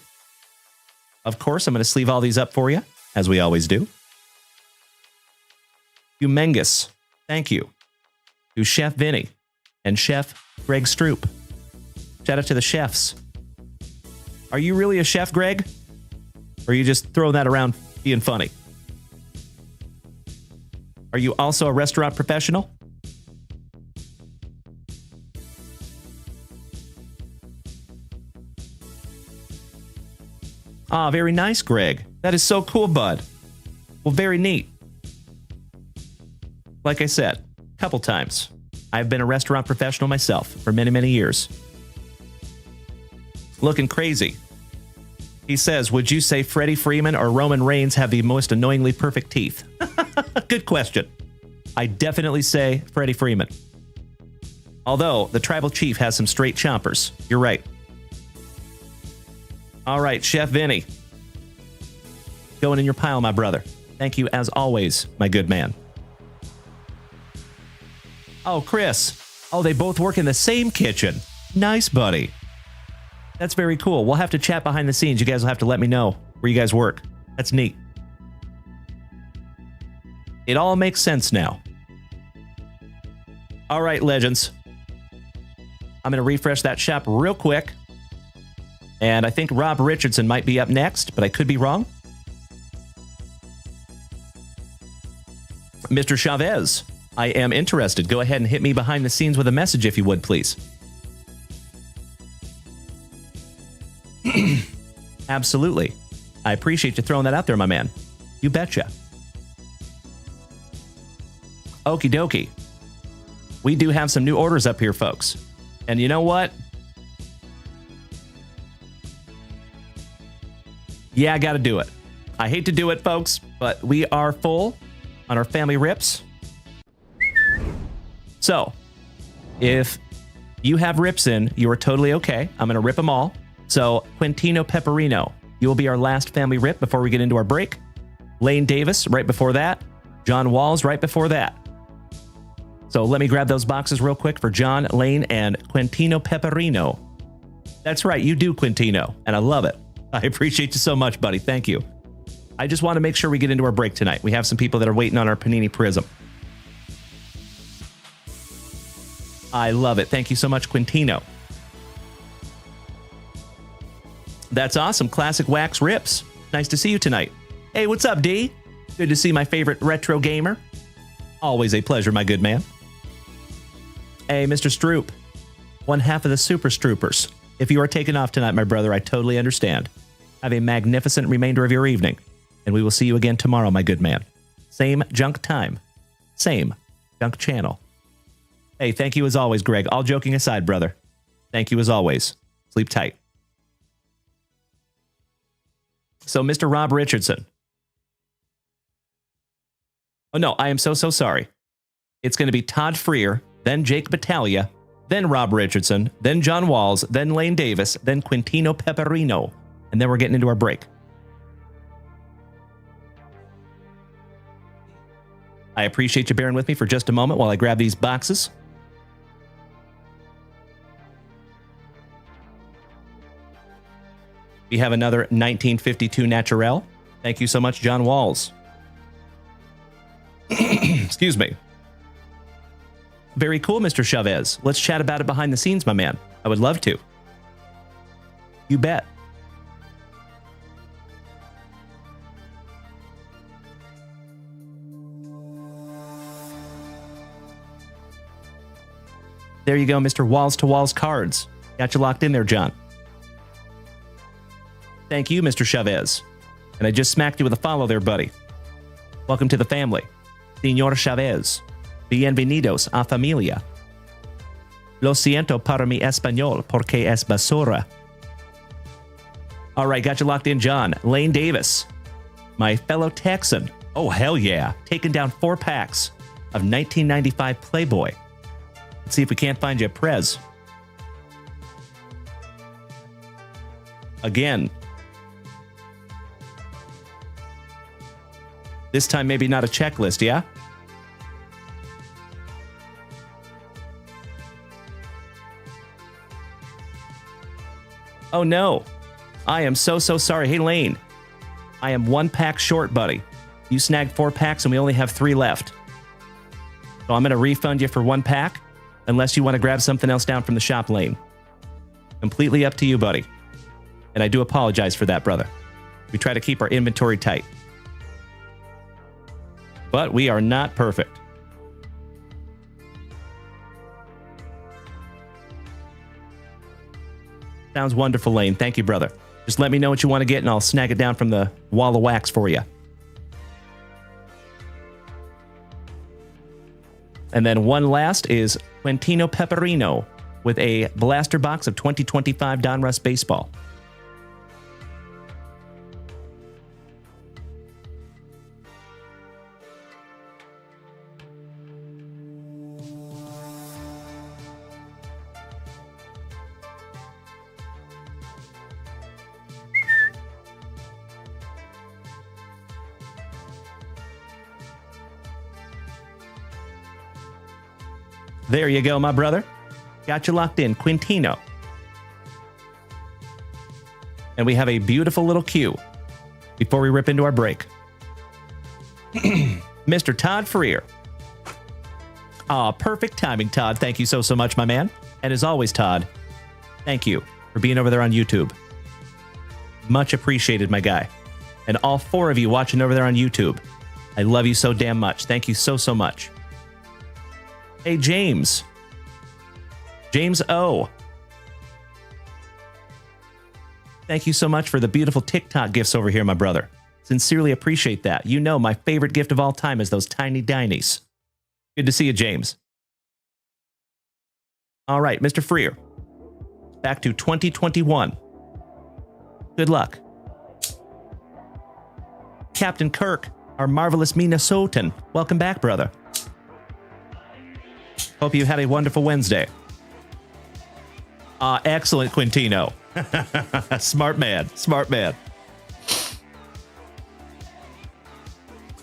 Of course, I'm going to sleeve all these up for you, as we always do. Humongous. Thank you to Chef Vinny and Chef Greg Stroop. Shout out to the chefs. Are you really a chef, Greg? Or are you just throwing that around being funny? Are you also a restaurant professional? Ah, very nice, Greg. That is so cool, bud. Well, very neat. Like I said, a couple times. I've been a restaurant professional myself for many years. Looking crazy. He says, would you say Freddie Freeman or Roman Reigns have the most annoyingly perfect teeth? Good question. I definitely say Freddie Freeman. Although, the Tribal Chief has some straight chompers. You're right. All right, Chef Vinny. Going in your pile, my brother. Thank you, as always, my good man. Oh, Chris. Oh, they both work in the same kitchen. Nice, buddy. That's very cool. We'll have to chat behind the scenes. You guys will have to let me know where you guys work. That's neat. It all makes sense now. All right, legends. I'm going to refresh that shop real quick. And I think Rob Richardson might be up next, but I could be wrong. Mr. Chavez, I am interested. Go ahead and hit me behind the scenes with a message if you would, please. Absolutely. I appreciate you throwing that out there, my man. You betcha. Okie dokie. We do have some new orders up here, folks. And you know what? Yeah, I got to do it. I hate to do it, folks, but we are full on our family rips. So, if you have rips in, you are totally okay. I'm going to rip them all. So, Quintino Pepperino, you will be our last family rip before we get into our break. Lane Davis, right before that. John Walls, right before that. So, let me grab those boxes real quick for John, Lane, and Quintino Pepperino. That's right, you do, Quintino, and I love it. I appreciate you so much, buddy. Thank you. I just want to make sure we get into our break tonight. We have some people that are waiting on our Panini Prizm. I love it. Thank you so much, Quintino. That's awesome. Classic Wax Rips. Nice to see you tonight. Hey, what's up, D? Good to see my favorite retro gamer. Always a pleasure, my good man. Hey, Mr. Stroop. One half of the Super Stroopers. If you are taking off tonight, my brother, I totally understand. Have a magnificent remainder of your evening, and we will see you again tomorrow, my good man. Same junk time. Same junk channel. Hey, thank you as always, Greg. All joking aside, brother. Thank you as always. Sleep tight. So, Mr. Rob Richardson. Oh, no, I am so sorry. It's going to be Todd Freer, then Jake Battaglia, then Rob Richardson, then John Walls, then Lane Davis, then Quintino Pepperino. And then we're getting into our break. I appreciate you bearing with me for just a moment while I grab these boxes. We have another 1952 Naturel. Thank you so much, John Walls. Excuse me. Very cool, Mr. Chavez. Let's chat about it behind the scenes, my man. I would love to. You bet. There you go, Mr. Walls to Walls Cards. Got you locked in there, John. Thank you, Mr. Chavez. And I just smacked you with a follow there, buddy. Welcome to the family. Señor Chavez. Bienvenidos a familia. Lo siento para mi español porque es basura. All right, got you locked in, John. Lane Davis. My fellow Texan. Oh, hell yeah. Taking down 4 packs of 1995 Playboy. Let's see if we can't find you a Prez. Again. This time maybe not a checklist, yeah? Oh no. I am so sorry. Hey, Lane. I am 1 pack short, buddy. You snagged 4 packs and we only have 3 left. So I'm going to refund you for 1 pack unless you want to grab something else down from the shop, Lane. Completely up to you, buddy. And I do apologize for that, brother. We try to keep our inventory tight. But we are not perfect. Sounds wonderful, Lane. Thank you, brother. Just let me know what you want to get and I'll snag it down from the wall of wax for you. And then one last is Quintino Pepperino with a blaster box of 2025 Donruss Baseball. There you go, my brother. Got you locked in, Quintino. And we have a beautiful little queue before we rip into our break. Mr. Todd Freer. Aw, perfect timing, Todd. Thank you so much, my man. And as always, Todd, thank you for being over there on YouTube. Much appreciated, my guy. And all 4 of you watching over there on YouTube, I love you so damn much. Thank you so much. Hey, James. James O. Thank you so much for the beautiful TikTok gifts over here, my brother. Sincerely appreciate that. You know my favorite gift of all time is those tiny dinies. Good to see you, James. All right, Mr. Freer. Back to 2021. Good luck. Captain Kirk, our marvelous Minnesotan. Welcome back, brother. Hope you had a wonderful Wednesday. Excellent, Quintino. Smart man, smart man.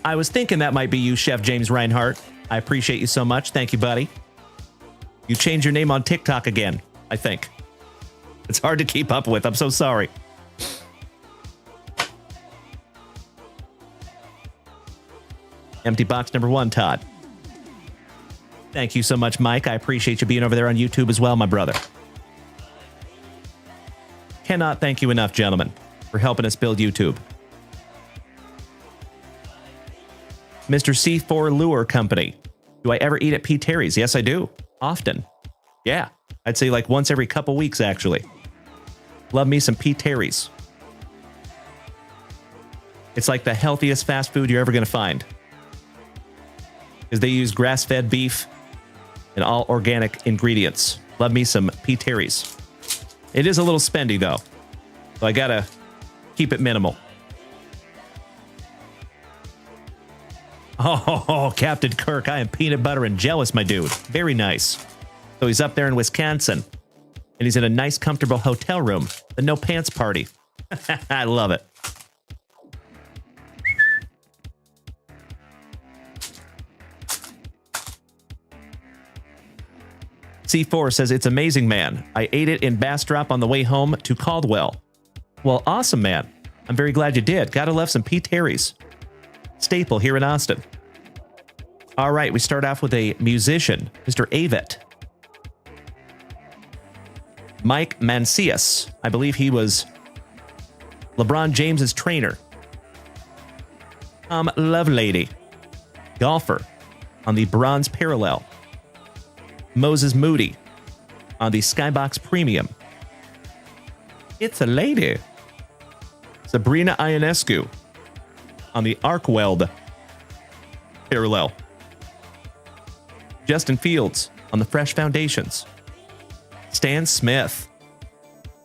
I was thinking that might be you, Chef James Reinhart. I appreciate you so much. Thank you, buddy. You changed your name on TikTok again, I think. It's hard to keep up with. I'm so sorry. Empty box number 1, Todd. Thank you so much, Mike. I appreciate you being over there on YouTube as well, my brother. Cannot thank you enough, gentlemen, for helping us build YouTube. Mr. C4 Lure Company. Do I ever eat at P. Terry's? Yes, I do. Often. Yeah. I'd say like once every couple weeks, actually. Love me some P. Terry's. It's like the healthiest fast food you're ever going to find. Because they use grass-fed beef and all organic ingredients. Love me some P. Terry's. It is a little spendy, though. So I got to keep it minimal. Oh, Captain Kirk, I am peanut butter and jealous, my dude. Very nice. So he's up there in Wisconsin, and he's in a nice, comfortable hotel room. The no pants party. I love it. C4 says, it's amazing, man. I ate it in Bastrop on the way home to Caldwell. Well, awesome, man. I'm very glad you did. Gotta love some P. Terry's. Staple here in Austin. All right, we start off with a musician, Mr. Avett. Mike Mancias. I believe he was LeBron James's trainer. Tom Lovelady. Golfer on the bronze parallel. Moses Moody on the Skybox Premium. It's a lady. Sabrina Ionescu on the Arkweld parallel. Justin Fields on the Fresh Foundations. Stan Smith.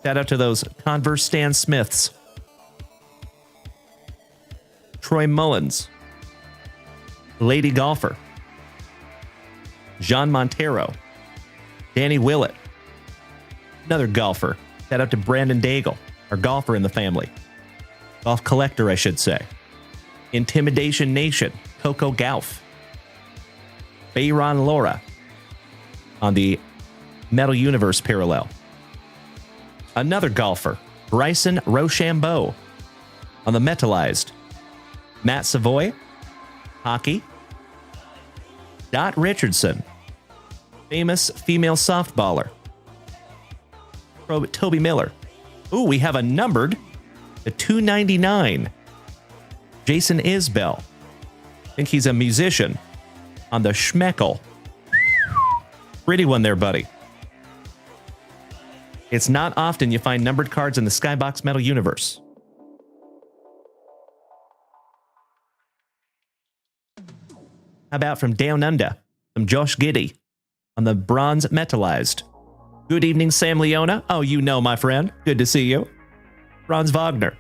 Shout out to those Converse Stan Smiths. Troy Mullins. Lady Golfer. Jean Montero. Danny Willett. Another golfer. Shout out to Brandon Daigle, our golfer in the family. Golf collector, I should say. Intimidation Nation. Coco Gauff. Bayron Laura on the Metal Universe parallel. Another golfer, Bryson Rochambeau on the Metalized. Matt Savoy, hockey. Dot Richardson, famous female softballer. Toby Miller. Ooh, we have a numbered to 299. Jason Isbell. I think he's a musician on the Schmeckel. Pretty one there, buddy. It's not often you find numbered cards in the Skybox Metal Universe. How about from Down Under, from Josh Giddey on the bronze metalized. Good evening, Sam Leona. Oh, you know, my friend. Good to see you. Franz Wagner.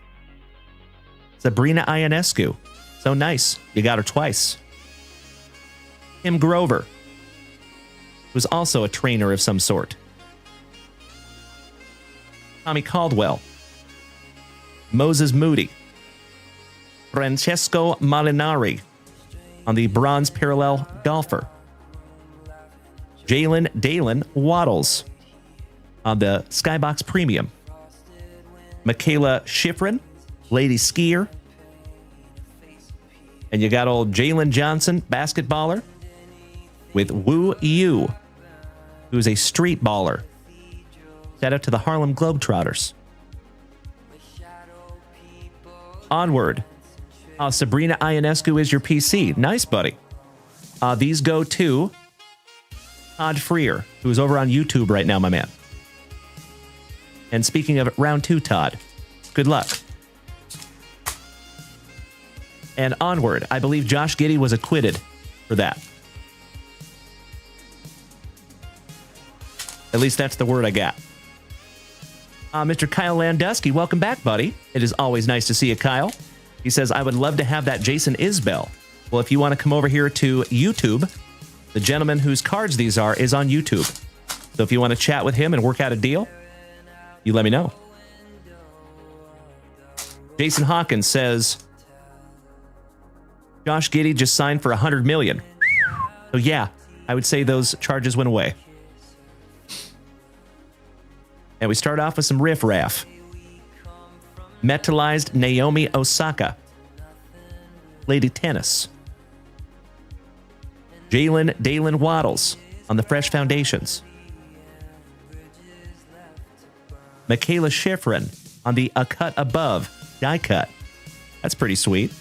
Sabrina Ionescu. So nice. You got her twice. Tim Grover, who's also a trainer of some sort. Tommy Caldwell. Moses Moody. Francesco Molinari on the bronze parallel golfer. Jalen Dalen Waddles on the Skybox Premium. Michaela Schifrin, lady skier. And you got old Jalen Johnson, basketballer. with Wu Yu, who is a street baller. Shout out to the Harlem Globetrotters. Onward. Sabrina Ionescu is your PC. Nice, buddy. These go to Todd Freer, who is over on YouTube right now, my man. And speaking of round 2, Todd, good luck. And onward. I believe Josh Giddey was acquitted for that. At least that's the word I got. Mr. Kyle Landusky, welcome back, buddy. It is always nice to see you, Kyle. He says, I would love to have that Jason Isbell. Well, if you want to come over here to YouTube, the gentleman whose cards these are is on YouTube. So if you want to chat with him and work out a deal, you let me know. Jason Hawkins says, Josh Giddey just signed for $100 million. So yeah, I would say those charges went away. And we start off with some riff-raff. Metallized Naomi Osaka. Lady Tennis. Dalen Waddles on the Fresh Foundations. Michaela Schifrin on the A Cut Above die cut. That's pretty sweet.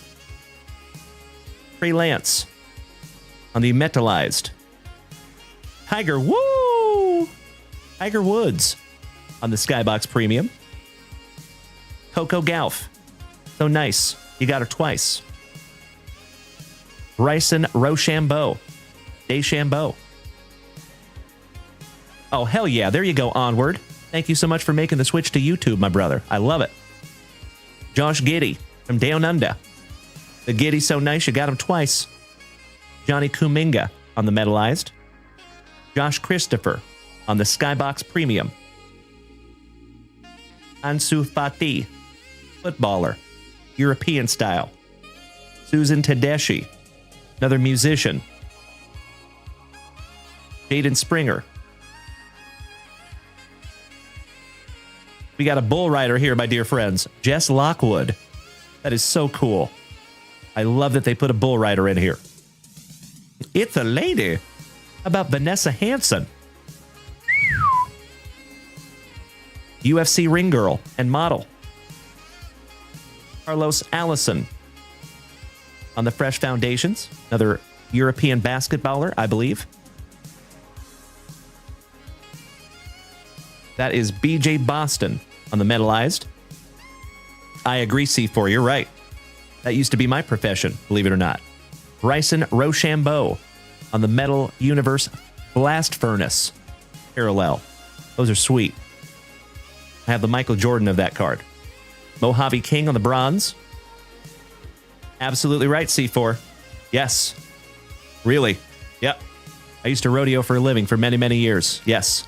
Trey Lance on the Metallized. Tiger Woods on the Skybox Premium. Coco Gauff. So nice. You got her twice. Bryson Rochambeau. DeChambeau. Oh, hell yeah. There you go, Onward. Thank you so much for making the switch to YouTube, my brother. I love it. Josh Giddey from Down Under. The Giddey's so nice, you got him twice. Johnny Kuminga on the Metallized. Josh Christopher on the Skybox Premium. Ansu Fati, footballer, European style. Susan Tedeschi, another musician. Jaden Springer. We got a bull rider here, my dear friends. Jess Lockwood. That is so cool. I love that they put a bull rider in here. It's a lady. How about Vanessa Hansen? UFC ring girl and model. Carlos Allison on the Fresh Foundations. Another European basketballer, I believe. That is BJ Boston on the Metallized. I agree, C4, you're right. That used to be my profession, believe it or not. Bryson Rochambeau on the Metal Universe Blast Furnace parallel. Those are sweet. I have the Michael Jordan of that card. Mojave King on the bronze. Absolutely right, C4. Yes. Really. Yep. I used to rodeo for a living for many, many years. Yes.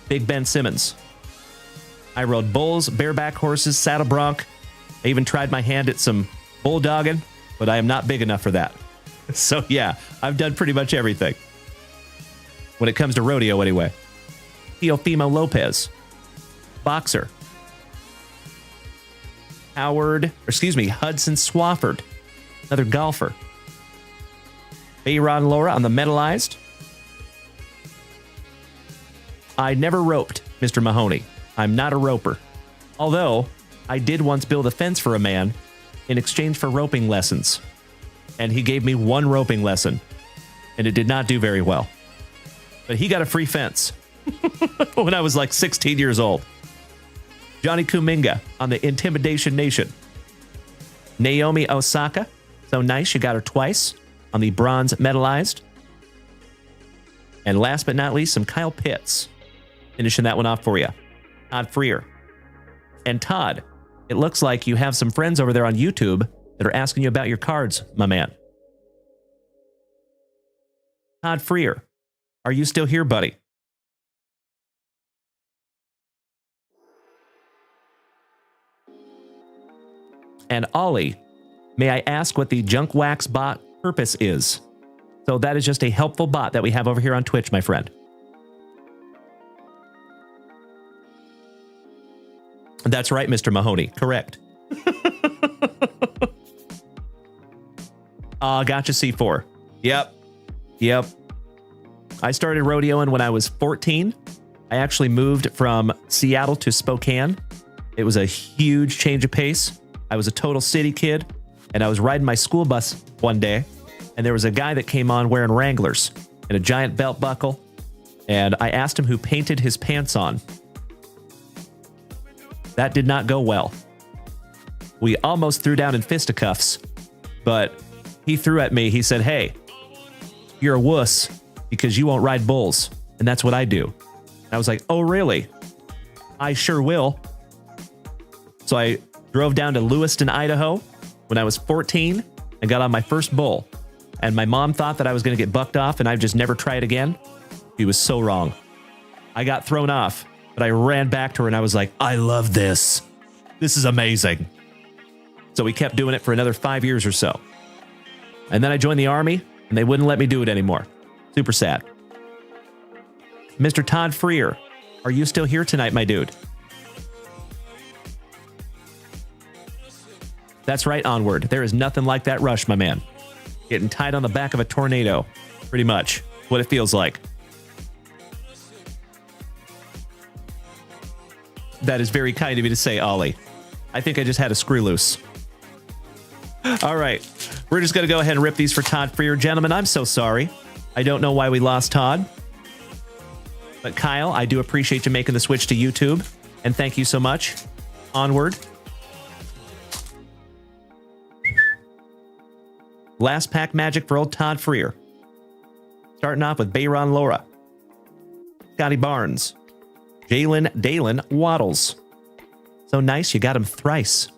Big Ben Simmons. I rode bulls, bareback horses, saddle bronc. I even tried my hand at some bulldogging, but I am not big enough for that. So yeah, I've done pretty much everything. When it comes to rodeo anyway. Teofimo Lopez. Boxer. Hudson Swafford. Another golfer. Bayron Laura on the Metallized. I never roped, Mr. Mahoney. I'm not a roper. Although, I did once build a fence for a man in exchange for roping lessons. And he gave me one roping lesson. And it did not do very well. But he got a free fence when I was like 16 years old. Johnny Kuminga on the Intimidation Nation. Naomi Osaka. So nice, you got her twice on the bronze Metallized. And last but not least, some Kyle Pitts. Finishing that one off for you. Todd Freer. And Todd, it looks like you have some friends over there on YouTube that are asking you about your cards, my man. Todd Freer, are you still here, buddy? And Ollie, may I ask what the Junk Wax bot purpose is? So that is just a helpful bot that we have over here on Twitch, my friend. That's right, Mr. Mahoney. Correct. Gotcha, C4. Yep. I started rodeoing when I was 14. I actually moved from Seattle to Spokane. It was a huge change of pace. I was a total city kid, and I was riding my school bus one day, and there was a guy that came on wearing Wranglers and a giant belt buckle, and I asked him who painted his pants on. That did not go well. We almost threw down in fisticuffs, but he threw at me. He said, "Hey, you're a wuss because you won't ride bulls, and that's what I do." And I was like, "Oh, really? I sure will." So I drove down to Lewiston, Idaho when I was 14 and got on my first bull. And my mom thought that I was going to get bucked off and I'd just never try it again. She was so wrong. I got thrown off, but I ran back to her and I was like, "I love this. This is amazing." So we kept doing it for another 5 years or so. And then I joined the Army and they wouldn't let me do it anymore. Super sad. Mr. Todd Freer, are you still here tonight, my dude? That's right, Onward. There is nothing like that rush, my man. Getting tied on the back of a tornado. Pretty much what it feels like. That is very kind of you to say, Ollie. I think I just had a screw loose. All right. We're just going to go ahead and rip these for Todd Freer. Gentlemen, I'm so sorry. I don't know why we lost Todd. But Kyle, I do appreciate you making the switch to YouTube. And thank you so much. Onward. Last pack magic for old Todd Freer. Starting off with Bayron Lora, Scotty Barnes, Jalen Dalen Waddles. So nice, you got him thrice.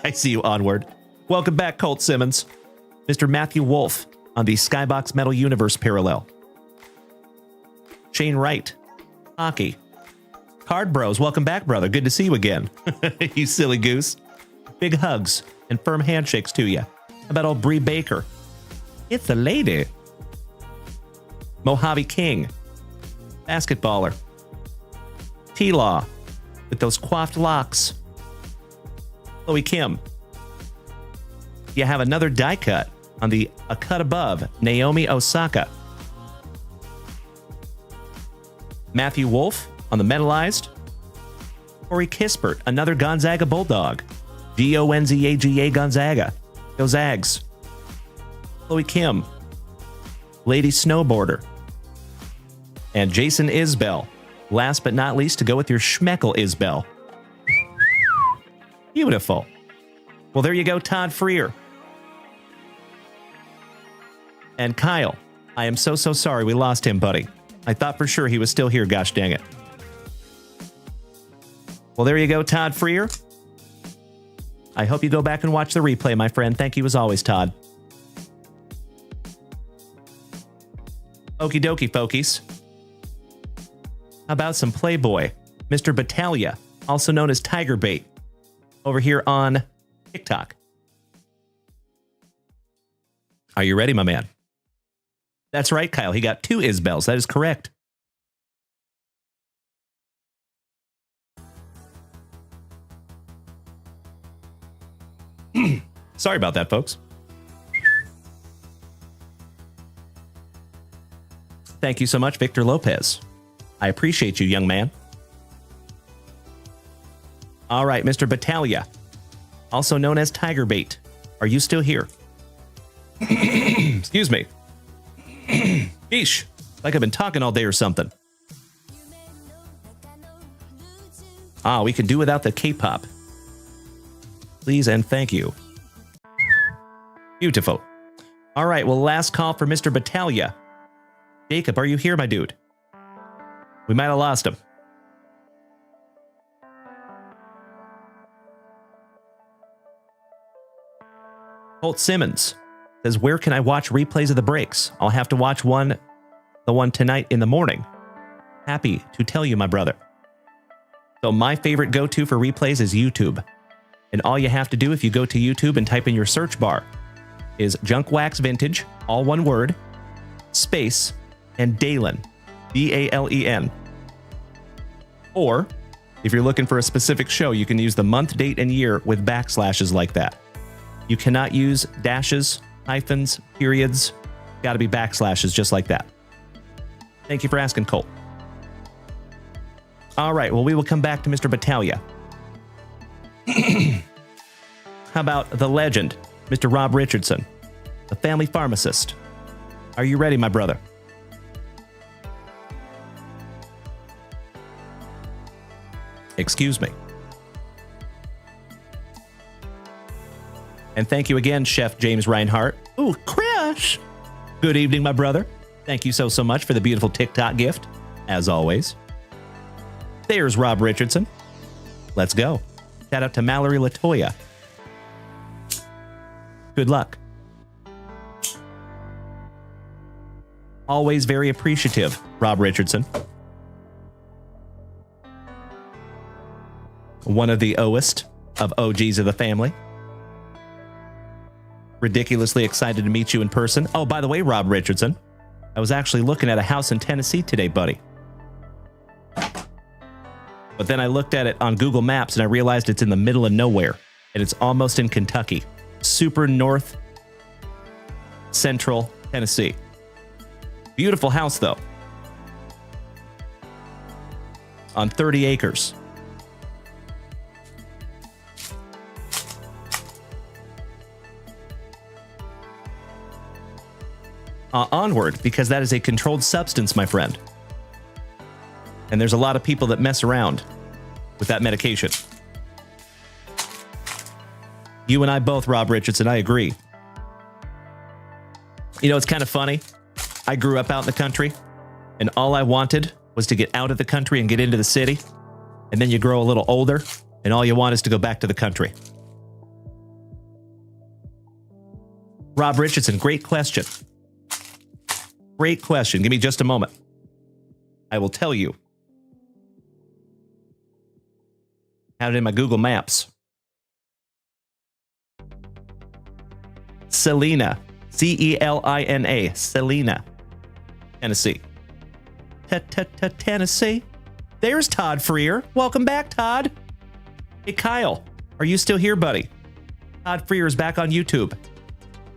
I see you, Onward. Welcome back, Colt Simmons. Mr. Matthew Wolf on the Skybox Metal Universe parallel. Shane Wright, Hockey. Card Bros, welcome back, brother. Good to see you again. You silly goose. Big hugs and firm handshakes to you. How about old Bree Baker? It's a lady. Mojave King. Basketballer. T-Law with those coiffed locks. Chloe Kim. You have another die cut on the A Cut Above, Naomi Osaka. Matthew Wolf on the Metalized. Corey Kispert, another Gonzaga Bulldog. Gonzaga Gonzaga. Go Zags. Chloe Kim. Lady Snowboarder. And Jason Isbell. Last but not least, to go with your Schmeckel Isbell. Beautiful. Well, there you go, Todd Freer. And Kyle, I am so sorry we lost him, buddy. I thought for sure he was still here, gosh dang it. Well, there you go, Todd Freer. I hope you go back and watch the replay, my friend. Thank you as always, Todd. Okie dokie, folkies. How about some Playboy? Mr. Battaglia, also known as Tiger Bait, over here on TikTok. Are you ready, my man? That's right, Kyle. He got 2 Isbells. That is correct. Sorry about that, folks. Thank you so much, Victor Lopez. I appreciate you, young man. All right, Mr. Battaglia, also known as Tiger Bait. Are you still here? Excuse me. Yeesh. Like I've been talking all day or something. Ah, we can do without the K-pop. Please and thank you. Beautiful. All right, well, last call for Mr. Battaglia. Jacob, are you here, my dude? We might have lost him. Colt Simmons says, where can I watch replays of the breaks? I'll have to watch the one tonight in the morning. Happy to tell you, my brother. So my favorite go-to for replays is YouTube. And all you have to do if you go to YouTube and type in your search bar is Junk Wax Vintage, all one word, space, and Dalen, D-A-L-E-N. Or, if you're looking for a specific show, you can use the month, date, and year with backslashes like that. You cannot use dashes, hyphens, periods, Got to be backslashes just like that. Thank you for asking, Cole. All right, well, we will come back to Mr. Battaglia. How about the legend, Mr. Rob Richardson, the family pharmacist? Are you ready, my brother? Excuse me. And thank you again, Chef James Reinhart. Ooh, Crash! Good evening, my brother. Thank you so much for the beautiful TikTok gift, as always. There's Rob Richardson. Let's go. Shout out to Mallory Latoya. Good luck. Always very appreciative, Rob Richardson. One of the oest of OGs of the family. Ridiculously excited to meet you in person. Oh, by the way, Rob Richardson, I was actually looking at a house in Tennessee today, buddy. But then I looked at it on Google Maps and I realized it's in the middle of nowhere. And it's almost in Kentucky. Super north central Tennessee. Beautiful house, though. On 30 acres. Onward, because that is a controlled substance, my friend. And there's a lot of people that mess around with that medication. You and I both, Rob Richardson, I agree. You know, it's kind of funny. I grew up out in the country, and all I wanted was to get out of the country and get into the city. And then you grow a little older, and all you want is to go back to the country. Rob Richardson, great question. Great question. Give me just a moment. I will tell you. Had it in my Google Maps. Celina. Celina. Celina. Tennessee. Tennessee. There's Todd Freer. Welcome back, Todd. Hey, Kyle. Are you still here, buddy? Todd Freer is back on YouTube.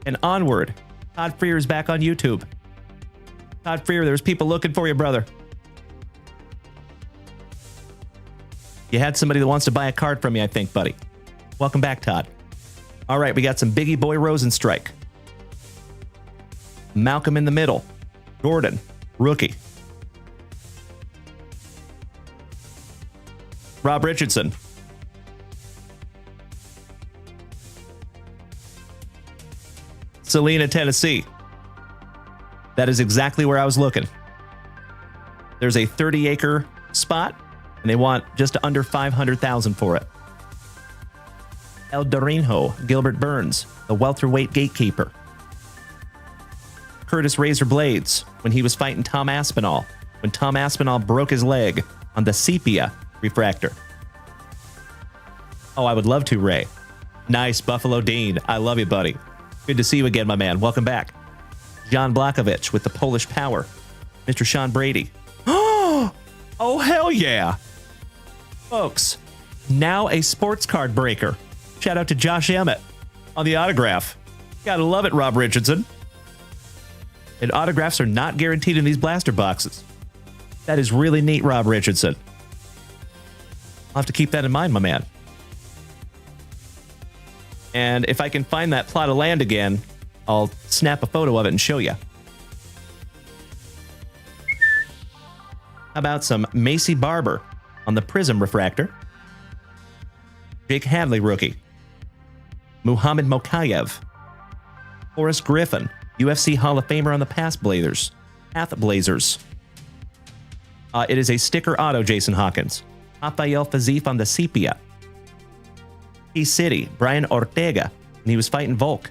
And onward. Todd Freer is back on YouTube. Todd Freer, there's people looking for you, brother. You had somebody that wants to buy a card from you, I think, buddy. Welcome back, Todd. All right, we got some Biggie Boy Rosenstrike. Malcolm in the middle. Gordon, rookie. Rob Richardson. Celina, Tennessee. That is exactly where I was looking. There's a 30-acre spot, and they want just under $500,000 for it. El Dorinho, Gilbert Burns, the welterweight gatekeeper. Curtis Razor Blades, when he was fighting Tom Aspinall, when Tom Aspinall broke his leg on the sepia refractor. Oh, I would love to, Ray. Nice, Buffalo Dean. I love you, buddy. Good to see you again, my man. Welcome back. John Blakovich with the Polish Power. Mr. Sean Brady. Oh, hell yeah. Folks, now a sports card breaker. Shout out to Josh Emmett on the autograph. Gotta love it, Rob Richardson. And autographs are not guaranteed in these blaster boxes. That is really neat, Rob Richardson. I'll have to keep that in mind, my man. And if I can find that plot of land again, I'll snap a photo of it and show you. How about some Macy Barber on the Prizm refractor? Jake Hadley, rookie. Muhammad Mokayev. Forrest Griffin, UFC Hall of Famer on the Path Blazers. It is a sticker auto, Jason Hawkins. Rafael Fazif on the Sepia. T-City, Brian Ortega, and he was fighting Volk.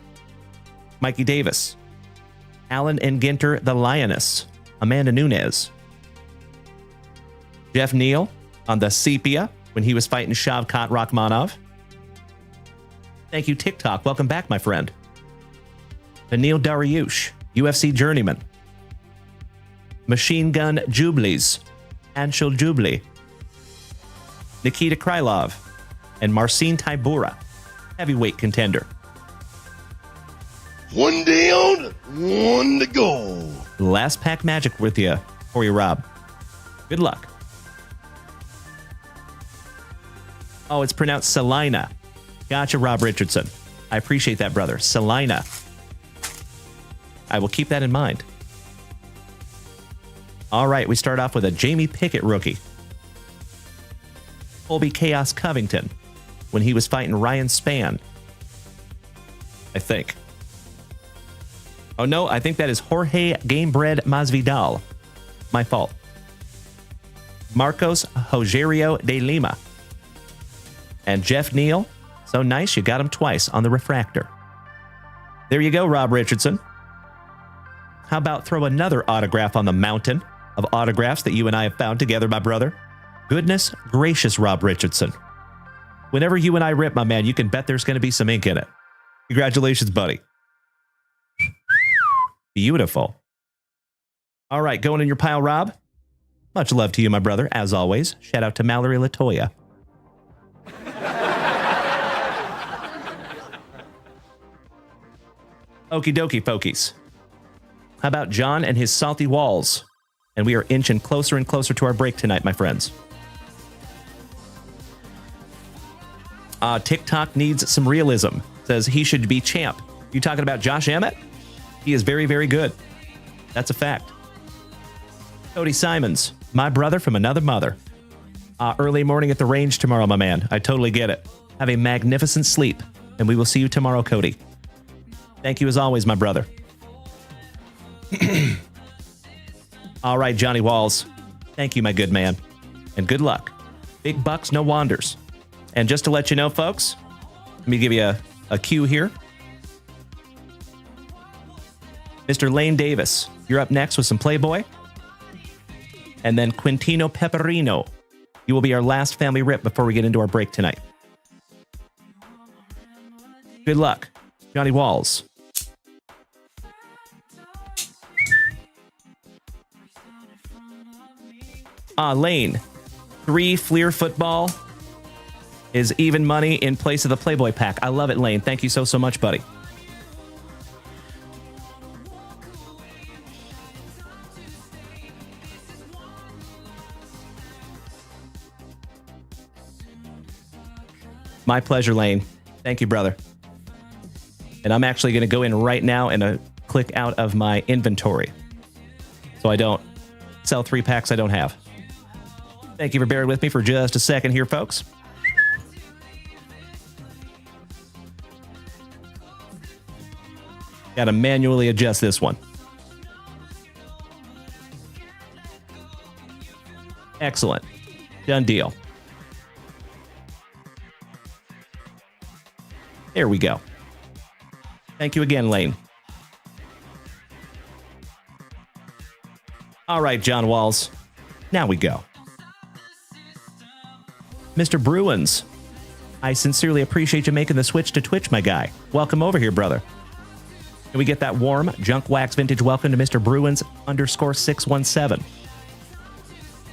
Mikey Davis. Alan and Ginter, the Lioness. Amanda Nunes. Jeff Neal on the Sepia when he was fighting Shavkat Rakhmonov. Thank you, TikTok. Welcome back, my friend. Anil Dariush, UFC journeyman. Machine Gun Jubilees. Anshul Jubli. Nikita Krylov. And Marcin Tybura, heavyweight contender. One down, one to go. Last pack magic with you for you, Rob. Good luck. Oh, it's pronounced Salina. Gotcha, Rob Richardson. I appreciate that, brother. Salina. I will keep that in mind. All right, we start off with a Jamie Pickett rookie. Colby Chaos Covington when he was fighting Ryan Spann. I think. Oh, no, I think that is Jorge Gamebred Masvidal. My fault. Marcos Rogerio de Lima. And Jeff Neal. So nice, you got him twice on the refractor. There you go, Rob Richardson. How about throw another autograph on the mountain of autographs that you and I have found together, my brother? Goodness gracious, Rob Richardson. Whenever you and I rip, my man, you can bet there's going to be some ink in it. Congratulations, buddy. Beautiful. All right, going in your pile, Rob. Much love to you, my brother, as always. Shout out to Mallory Latoya. Okie dokie, folkies. How about John and his salty walls? And we are inching closer and closer to our break tonight, my friends. TikTok needs some realism. Says he should be champ. You talking about Josh Emmett? He is very, very good. That's a fact. Cody Simons, my brother from another mother. Early morning at the range tomorrow, my man. I totally get it. Have a magnificent sleep, and we will see you tomorrow, Cody. Thank you as always, my brother. All right, Johnny Walls. Thank you, my good man. And good luck. Big bucks, no wanders. And just to let you know, folks, let me give you a cue here. Mr. Lane Davis, you're up next with some Playboy. And then Quintino Pepperino. You will be our last family rip before we get into our break tonight. Good luck, Johnny Walls. Lane, 3 Fleer football is even money in place of the Playboy pack. I love it, Lane. Thank you so much, buddy. My pleasure, Lane. Thank you, brother. And I'm actually going to go in right now and click out of my inventory so I don't sell 3 packs I don't have. Thank you for bearing with me for just a second here, folks. Got to manually adjust this one. Excellent. Done deal. There we go. Thank you again, Lane. All right, John Walls. Now we go. Mr. Bruins, I sincerely appreciate you making the switch to Twitch, my guy. Welcome over here, brother. Can we get that warm Junk Wax Vintage welcome to Mr. Bruins _617?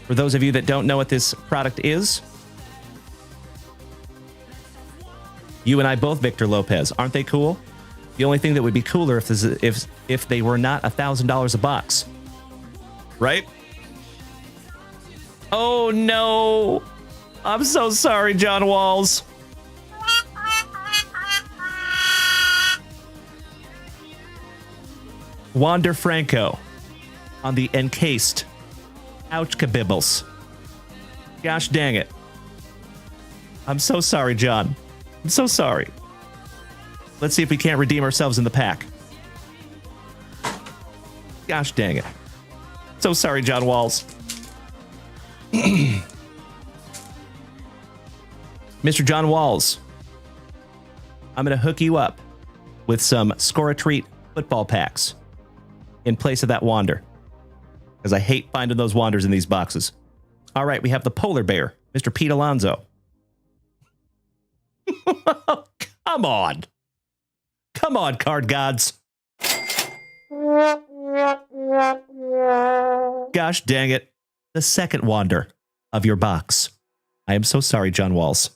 For those of you that don't know what this product is, you and I both, Victor Lopez. Aren't they cool? The only thing that would be cooler if they were not $1,000 a box. Right? Oh, no. I'm so sorry, John Walls. Wander Franco on the encased. Ouch, kabibbles. Gosh dang it. I'm so sorry, John. I'm so sorry. Let's see if we can't redeem ourselves in the pack. Gosh dang it. So sorry, John Walls. Mr. John Walls, I'm going to hook you up with some Score a Treat football packs in place of that Wander, because I hate finding those Wanders in these boxes. All right, we have the Polar Bear, Mr. Pete Alonso. Come on. Come on, card gods. Gosh dang it. The second Wander of your box. I am so sorry, John Walls.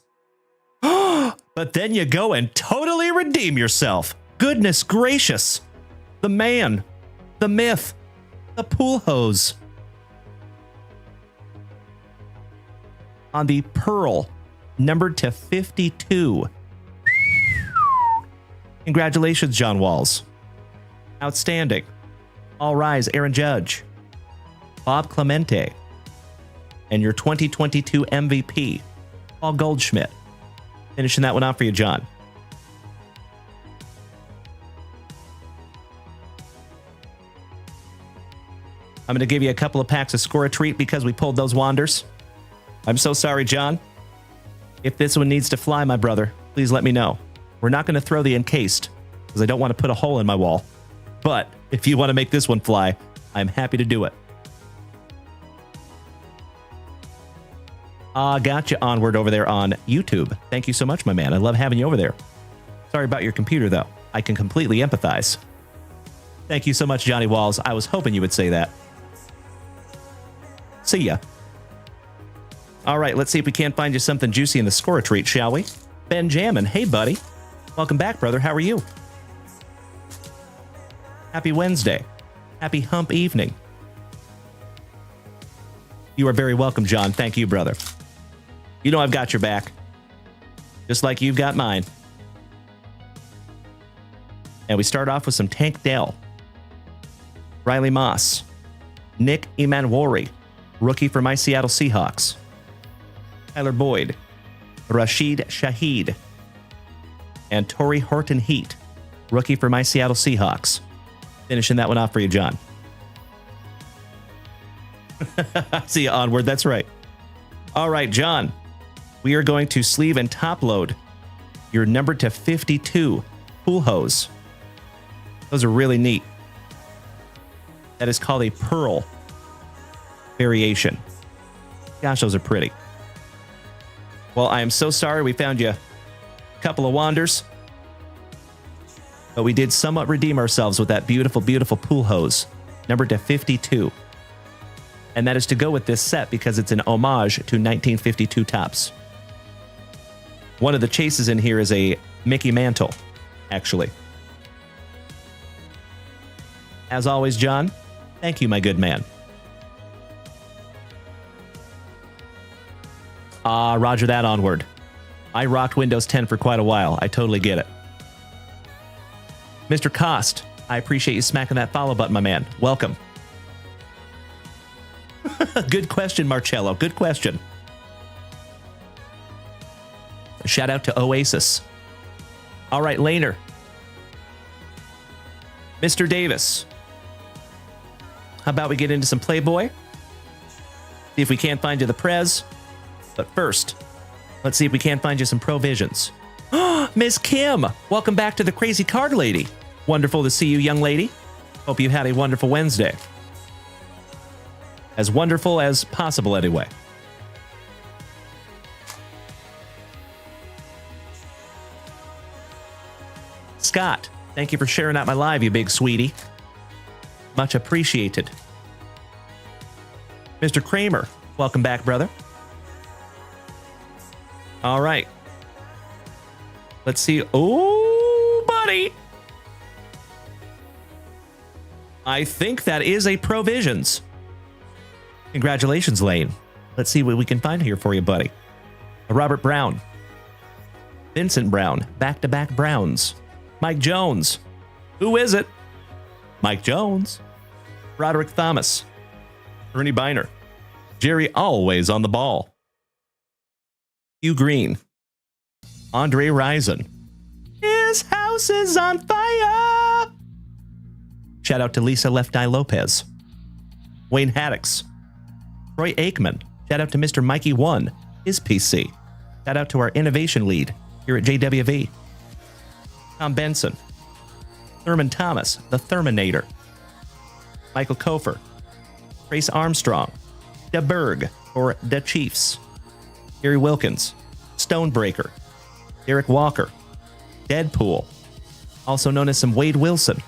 But then you go and totally redeem yourself. Goodness gracious. The man, the myth, the pool hose. On the Pearl, numbered to 52. Congratulations, John Walls. Outstanding. All rise, Aaron Judge. Bob Clemente. And your 2022 MVP, Paul Goldschmidt. Finishing that one off for you, John. I'm going to give you a couple of packs of Score a Treat because we pulled those wanders. I'm so sorry, John. If this one needs to fly, my brother, please let me know. We're not going to throw the encased because I don't want to put a hole in my wall. But if you want to make this one fly, I'm happy to do it. Gotcha, Onward over there on YouTube. Thank you so much, my man. I love having you over there. Sorry about your computer, though. I can completely empathize. Thank you so much, Johnny Walls. I was hoping you would say that. See ya. All right, let's see if we can't find you something juicy in the Score a Treat, shall we? Benjamin, hey, buddy. Welcome back, brother. How are you? Happy Wednesday. Happy hump evening. You are very welcome, John. Thank you, brother. You know I've got your back. Just like you've got mine. And we start off with some Tank Dell. Riley Moss. Nick Emanwori, rookie for my Seattle Seahawks. Tyler Boyd. Rashid Shaheed. And Torrey Horton Heat, rookie for my Seattle Seahawks. Finishing that one off for you, John. See you, Onward. That's right. All right, John. We are going to sleeve and top load your number to 52 pool hose. Those are really neat. That is called a Pearl variation. Gosh, those are pretty. Well, I am so sorry we found you a couple of wanders. But we did somewhat redeem ourselves with that beautiful, beautiful pool hose, numbered to 52. And that is to go with this set because it's an homage to 1952 Topps. One of the chases in here is a Mickey Mantle, actually. As always, John, thank you, my good man. Roger that, Onward. I rocked Windows 10 for quite a while. I totally get it. Mr. Cost, I appreciate you smacking that follow button, my man. Welcome. Good question, Marcello. Good question. Shout out to Oasis. All right, Laner. Mr. Davis. How about we get into some Playboy? See if we can't find you the Prez. But first, let's see if we can't find you some Provisions. Miss Kim, welcome back to the Crazy Card Lady. Wonderful to see you, young lady. Hope you had a wonderful Wednesday. As wonderful as possible, anyway. Scott, thank you for sharing out my live, you big sweetie. Much appreciated. Mr. Kramer, welcome back, brother. All right. Let's see. Oh, buddy. I think that is a Provisions. Congratulations, Lane. Let's see what we can find here for you, buddy. Robert Brown. Vincent Brown. Back-to-back Browns. Mike Jones. Who is it? Mike Jones. Roderick Thomas. Ernie Biner. Jerry always on the ball. Hugh Green. Andre Rison. His house is on fire. Shout out to Lisa Left Eye Lopez. Wayne Haddix. Troy Aikman. Shout out to Mr. Mikey One, his PC. Shout out to our innovation lead here at JWV. Tom Benson. Thurman Thomas, the Therminator. Michael Kofer. Trace Armstrong. Da Berg, or Da Chiefs. Gary Wilkins. Stonebreaker. Derek Walker. Deadpool. Also known as some Wade Wilson.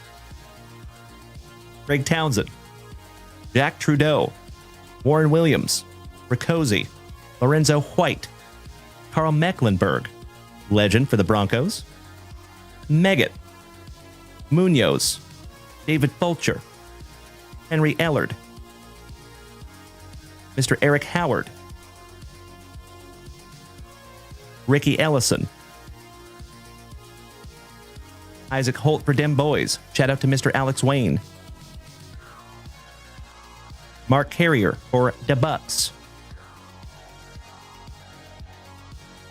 Greg Townsend. Jack Trudeau. Warren Williams. Riccozzi. Lorenzo White. Carl Mecklenburg. Legend for the Broncos. Meggett. Munoz, David Fulcher, Henry Ellard, Mr. Eric Howard, Ricky Ellison, Isaac Holt for Dem Boys. Shout out to Mr. Alex Wayne. Mark Carrier for the Bucks.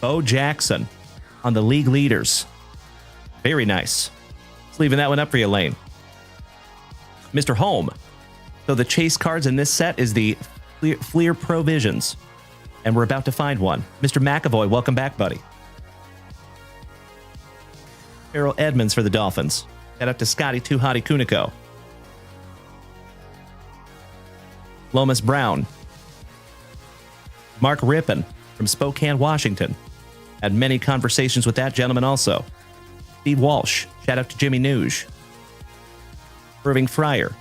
Bo Jackson on the league leaders. Very nice. Just leaving that one up for you, Lane. Mr. Holm. So the chase cards in this set is the Fleer Provisions. And we're about to find one. Mr. McAvoy, welcome back, buddy. Harold Edmonds for the Dolphins. Shout out to Scotty Too Hottie Kuniko. Lomas Brown. Mark Rippon from Spokane, Washington. Had many conversations with that gentleman also. Steve Walsh. Shout out to Jimmy Nuge. Irving Fryer.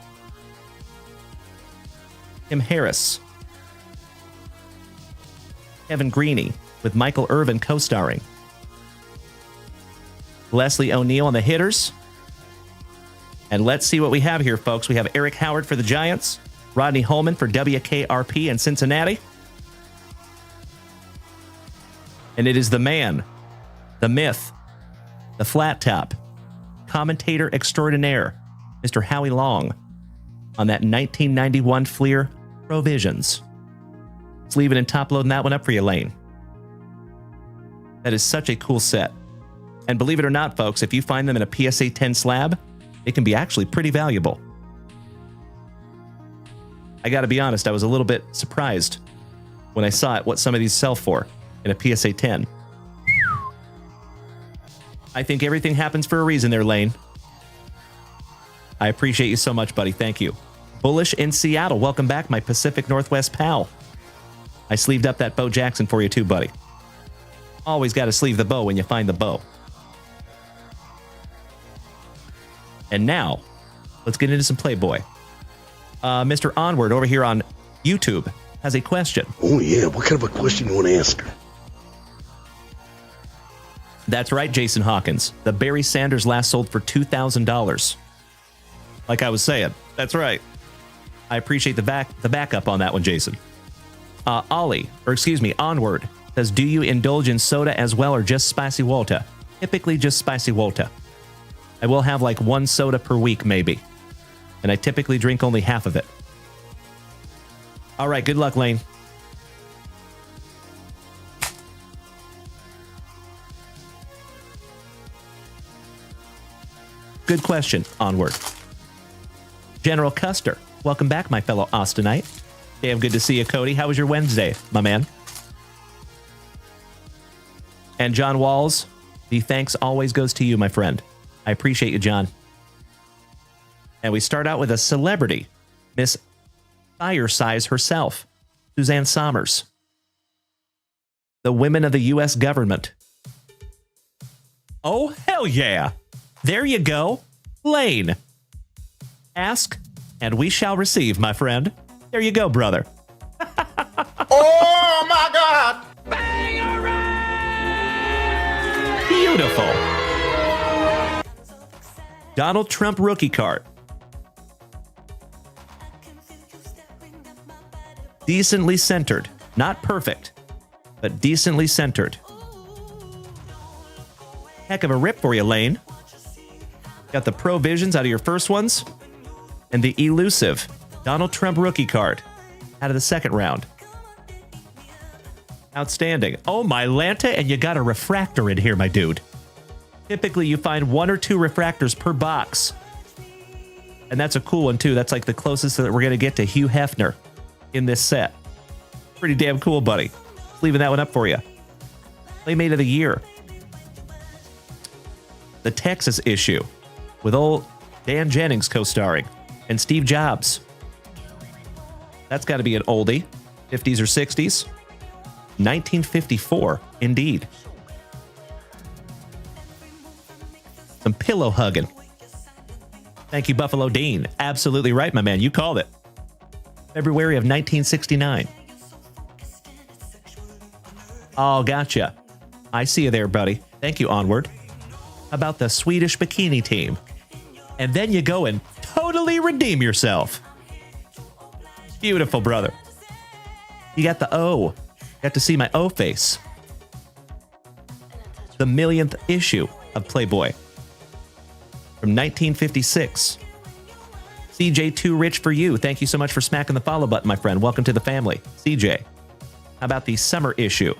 Tim Harris. Kevin Greeny with Michael Irvin co-starring. Leslie O'Neill on the hitters. And let's see what we have here, folks. We have Eric Howard for the Giants. Rodney Holman for WKRP in Cincinnati. And it is the man, the myth, the flat top, commentator extraordinaire, Mr. Howie Long, on that 1991 Fleer Provisions. Let's leave it and top loading that one up for you, Lane. That is such a cool set. And believe it or not, folks, if you find them in a PSA 10 slab, it can be actually pretty valuable. I got to be honest, I was a little bit surprised when I saw it, what some of these sell for in a PSA 10. I think everything happens for a reason there, Lane. I appreciate you so much, buddy. Thank you. Bullish in Seattle. Welcome back, my Pacific Northwest pal. I sleeved up that Bo Jackson for you too, buddy. Always got to sleeve the bow when you find the bow. And now, let's get into some Playboy. Mr. Onward over here on YouTube has a question. Oh, yeah. What kind of a question you want to ask her? That's right, Jason Hawkins. The Barry Sanders last sold for $2,000. Like I was saying. That's right. I appreciate the backup on that one, Jason. Onward says, do you indulge in soda as well or just spicy water? Typically just spicy water. I will have like one soda per week, maybe. And I typically drink only half of it. All right, good luck, Lane. Good question, Onward. General Custer, welcome back, my fellow Austinite. Damn good to see you, Cody. How was your Wednesday, my man? And John Walls, the thanks always goes to you, my friend. I appreciate you, John. And we start out with a celebrity, Miss Fire Size herself, Suzanne Somers. The women of the U.S. government. Oh, hell yeah. There you go. Lane. Ask, and we shall receive, my friend. There you go, brother. Oh, my God. Beautiful. Donald Trump rookie card. Decently centered. Not perfect, but decently centered. Heck of a rip for you, Lane. Got the Provisions out of your first ones, and the elusive Donald Trump rookie card out of the second round. Outstanding. Oh, my Lanta, and you got a refractor in here, my dude. Typically, you find 1 or 2 refractors per box. And that's a cool one, too. That's like the closest that we're going to get to Hugh Hefner in this set. Pretty damn cool, buddy. Leaving that one up for you. Playmate of the Year. The Texas issue with old Dan Jennings co-starring and Steve Jobs. That's got to be an oldie. 50s or 60s. 1954, indeed. Some pillow hugging. Thank you, Buffalo Dean. Absolutely right, my man. You called it. February of 1969. Oh, gotcha. I see you there, buddy. Thank you, Onward. How about the Swedish bikini team? and then you go and totally redeem yourself. Beautiful, brother. You got the O. Got to see my O face. The millionth issue of Playboy from 1956. CJ Too Rich for You. Thank you so much for smacking the follow button, my friend. Welcome to the family. CJ. How about the summer issue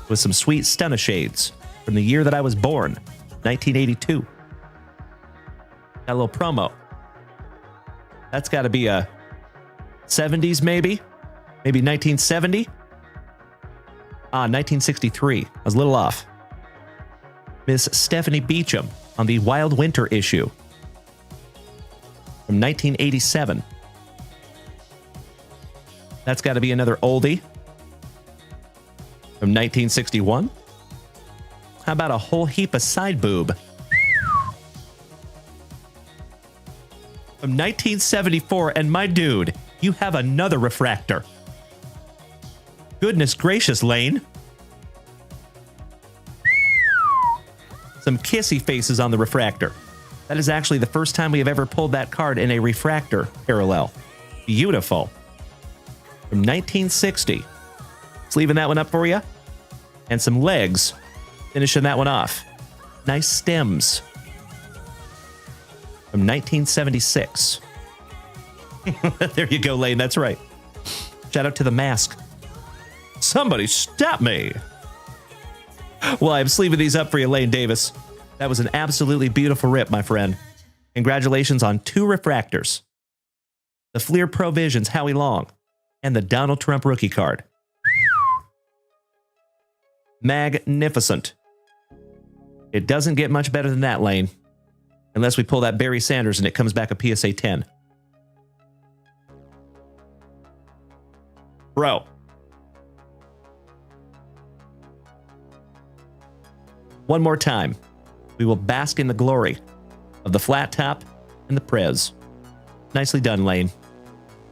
with some sweet stunner shades from the year that I was born, 1982. Got a little promo. That's got to be a 70s maybe? Maybe 1970? 1963. I was a little off. Miss Stephanie Beacham on the Wild Winter issue from 1987. That's got to be another oldie from 1961. How about a whole heap of side boob from 1974? And my dude, you have another refractor. Goodness gracious, Lane. Some kissy faces on the refractor. That is actually the first time we have ever pulled that card in a refractor parallel. Beautiful. From 1960. Just leaving that one up for you. And some legs. Finishing that one off. Nice stems. From 1976. There you go, Lane. That's right. Shout out to the mask. Somebody stop me. Well, I'm sleeving these up for you, Lane Davis. That was an absolutely beautiful rip, my friend. Congratulations on 2 refractors. The Fleer Pro Visions, Howie Long, and the Donald Trump rookie card. Magnificent. It doesn't get much better than that, Lane. Unless we pull that Barry Sanders and it comes back a PSA 10. Bro. One more time. We will bask in the glory of the flat top and the Prez. Nicely done, Lane.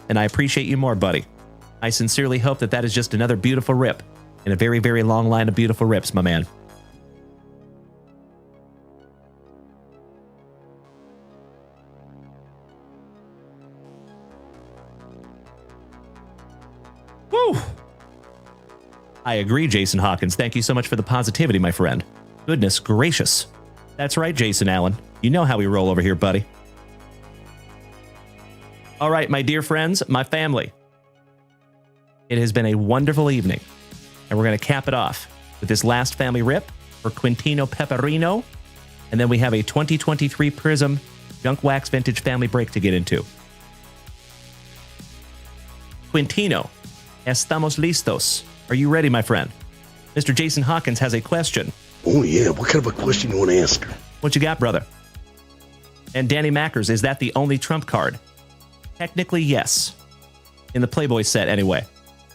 And I appreciate you more, buddy. I sincerely hope that that is just another beautiful rip in a very, very long line of beautiful rips, my man. Woo! I agree, Jason Hawkins. Thank you so much for the positivity, my friend. Goodness gracious. That's right, Jason Allen. You know how we roll over here, buddy. All right, my dear friends, my family. It has been a wonderful evening, and we're going to cap it off with this last family rip for Quintino Peperino, and then we have a 2023 Prizm Junk Wax Vintage Family Break to get into. Quintino, estamos listos. Are you ready, my friend? Mr. Jason Hawkins has a question. Oh, yeah. What kind of a question you want to ask her? What you got, brother? And Danny Mackers, is that the only trump card? Technically, yes. In the Playboy set, anyway.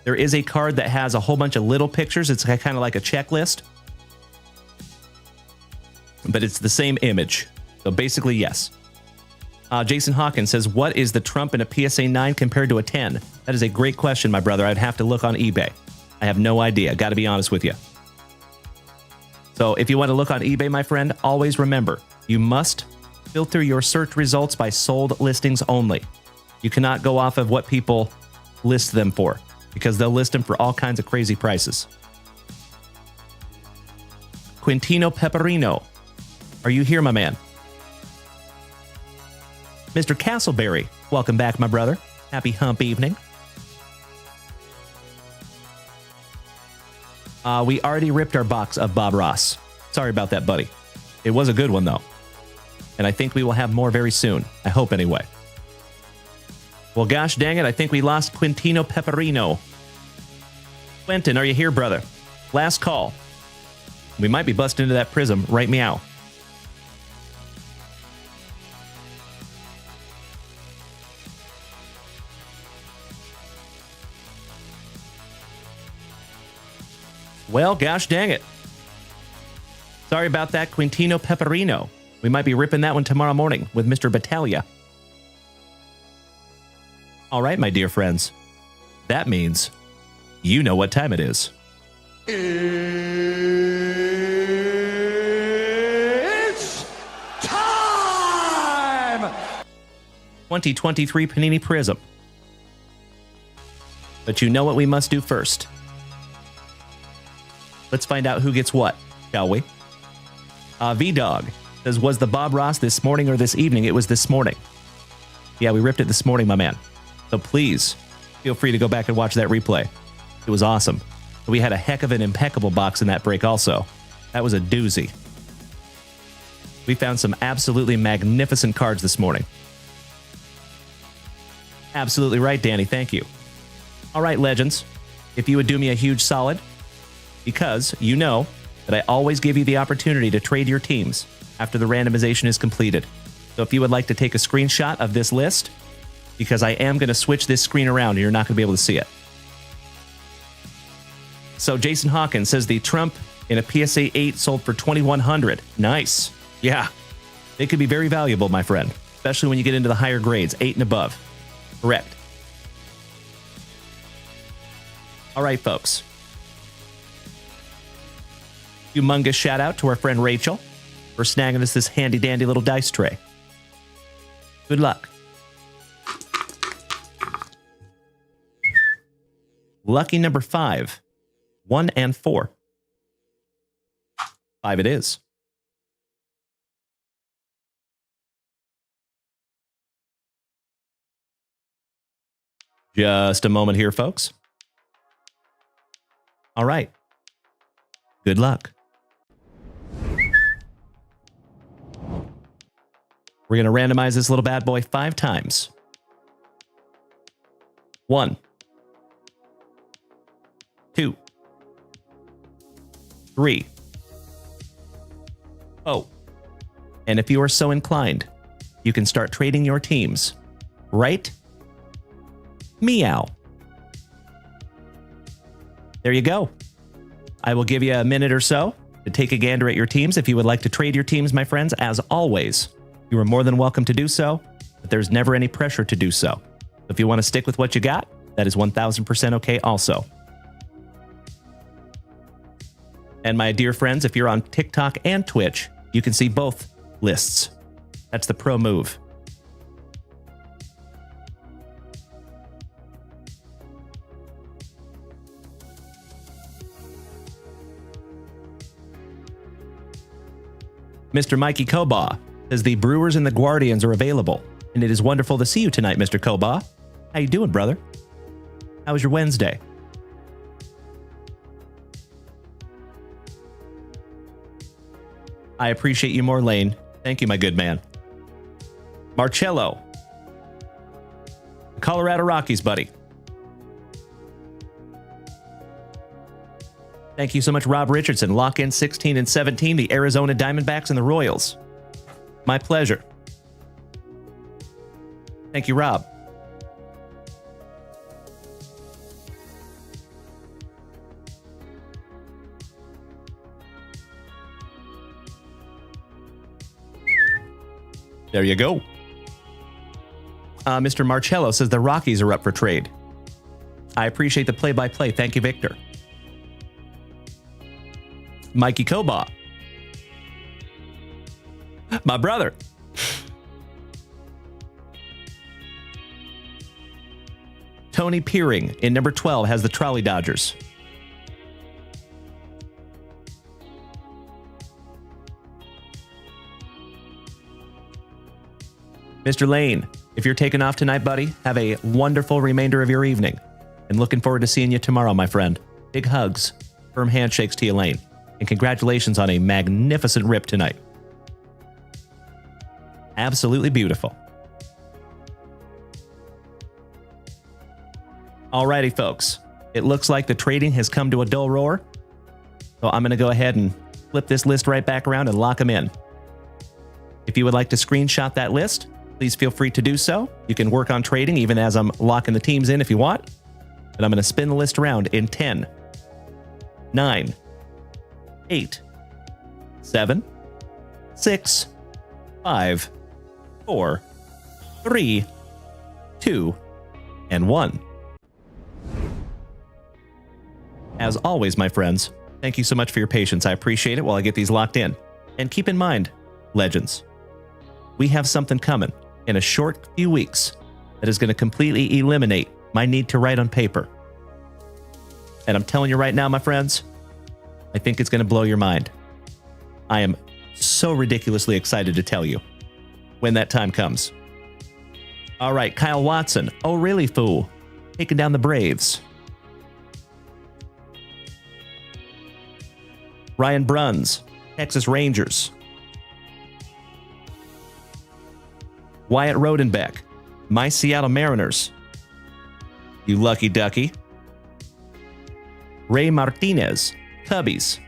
There is a card that has a whole bunch of little pictures. It's kind of like a checklist. But it's the same image. So basically, yes. Jason Hawkins says, what is the trump in a PSA 9 compared to a 10? That is a great question, my brother. I'd have to look on eBay. I have no idea. Got to be honest with you. So if you want to look on eBay, my friend, always remember, you must filter your search results by sold listings only. You cannot go off of what people list them for, because they'll list them for all kinds of crazy prices. Quintino Peperino, are you here, my man? Mr. Castleberry, welcome back, my brother. Happy hump evening. We already ripped our box of Bob Ross. Sorry about that, buddy. It was a good one, though. And I think we will have more very soon. I hope, anyway. Well, gosh dang it, I think we lost Quintino Peperino. Quentin, are you here, brother? Last call. We might be busting into that Prizm right meow. Well, gosh dang it. Sorry about that, Quintino Peperino. We might be ripping that one tomorrow morning with Mr. Battaglia. All right, my dear friends. That means you know what time it is. It's time! 2023 Panini Prizm. But you know what we must do first. Let's find out who gets what, shall we? V-Dog says, was the Bob Ross this morning or this evening? It was this morning. Yeah, we ripped it this morning, my man. So please, feel free to go back and watch that replay. It was awesome. We had a heck of an impeccable box in that break also. That was a doozy. We found some absolutely magnificent cards this morning. Absolutely right, Danny. Thank you. All right, legends. If you would do me a huge solid, because you know that I always give you the opportunity to trade your teams after the randomization is completed. So if you would like to take a screenshot of this list, because I am going to switch this screen around and you're not going to be able to see it. So Jason Hawkins says the Trump in a PSA 8 sold for $2,100. Nice. Yeah. They could be very valuable, my friend, especially when you get into the higher grades, 8 and above. Correct. All right, folks. Humongous shout out to our friend Rachel for snagging us this handy dandy little dice tray. Good luck. Lucky number 5, 1 and 4. 5 it is. Just a moment here, folks. All right. Good luck. We're going to randomize this little bad boy 5 times. 1, 2, 3. Oh, and if you are so inclined, you can start trading your teams. Right? Meow. There you go. I will give you a minute or so to take a gander at your teams. If you would like to trade your teams, my friends, as always, you are more than welcome to do so, but there's never any pressure to do so. If you want to stick with what you got, that is 1000% okay also. And my dear friends, if you're on TikTok and Twitch, you can see both lists. That's the pro move. Mr. Mikey Koba says the Brewers and the Guardians are available, and it is wonderful to see you tonight, Mr. Koba. How you doing, brother? How was your Wednesday? I appreciate you more, Lane. Thank you, my good man. Marcello. The Colorado Rockies, buddy. Thank you so much, Rob Richardson. Lock in 16 and 17, the Arizona Diamondbacks and the Royals. My pleasure. Thank you, Rob. There you go. Mr. Marcello says the Rockies are up for trade. I appreciate the play-by-play. Thank you, Victor. Mikey Koba. My brother. Tony Peering in number 12 has the Trolley Dodgers. Mr. Lane, if you're taking off tonight, buddy, have a wonderful remainder of your evening. And looking forward to seeing you tomorrow, my friend. Big hugs, firm handshakes to you, Lane. And congratulations on a magnificent rip tonight. Absolutely beautiful. Alrighty, folks. It looks like the trading has come to a dull roar. So I'm going to go ahead and flip this list right back around and lock them in. If you would like to screenshot that list, please feel free to do so. You can work on trading even as I'm locking the teams in if you want. But I'm going to spin the list around in 10, 9, 8, 7, 6, 5, 4, 3, 2, and 1. As always, my friends, thank you so much for your patience. I appreciate it while I get these locked in. And keep in mind, legends, we have something coming in a short few weeks that is going to completely eliminate my need to write on paper. And I'm telling you right now, my friends, I think it's going to blow your mind. I am so ridiculously excited to tell you when that time comes. All right, Kyle Watson. Oh, really, fool? Taking down the Braves. Ryan Bruns, Texas Rangers. Wyatt Rodenbeck, my Seattle Mariners. You lucky ducky. Ray Martinez, Cubbies.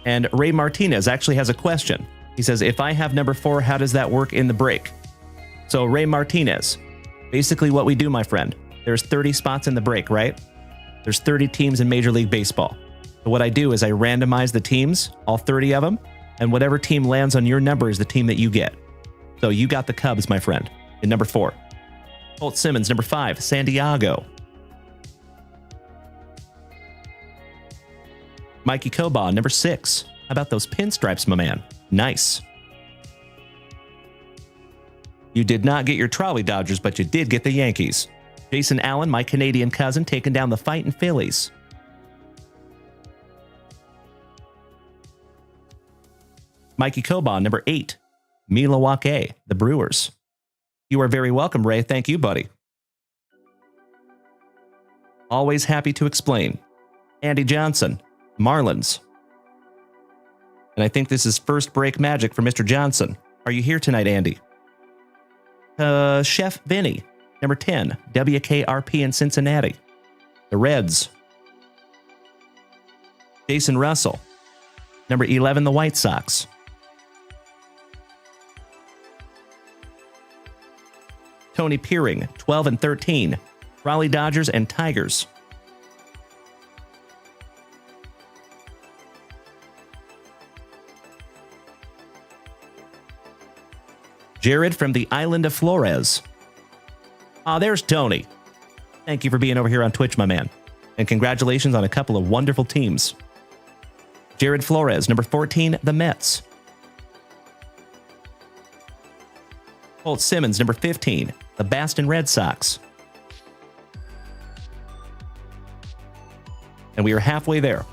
And Ray Martinez actually has a question. He says, if I have number 4, how does that work in the break? So Ray Martinez, basically what we do, my friend, there's 30 spots in the break, right? There's 30 teams in Major League Baseball. So what I do is I randomize the teams, all 30 of them, and whatever team lands on your number is the team that you get. So you got the Cubs, my friend, in number 4. Colt Simmons, number 5, San Diego. Mikey Koba, number 6. How about those pinstripes, my man? Nice. You did not get your trolley Dodgers, but you did get the Yankees. Jason Allen, my Canadian cousin, taking down the fighting Phillies. Mikey Koba, number 8. Milwaukee, the Brewers. You are very welcome, Ray. Thank you, buddy. Always happy to explain. Andy Johnson, Marlins. And I think this is first break magic for Mr. Johnson. Are you here tonight, Andy? Chef Vinny, number 10, WKRP in Cincinnati. The Reds. Jason Russell, number 11, the White Sox. Tony Peering, 12 and 13, Raleigh Dodgers and Tigers. Jared from the island of Flores. There's Tony. Thank you for being over here on Twitch, my man. And congratulations on a couple of wonderful teams. Jared Flores, number 14, the Mets. Colt Simmons, number 15, the Boston Red Sox. And we are halfway there.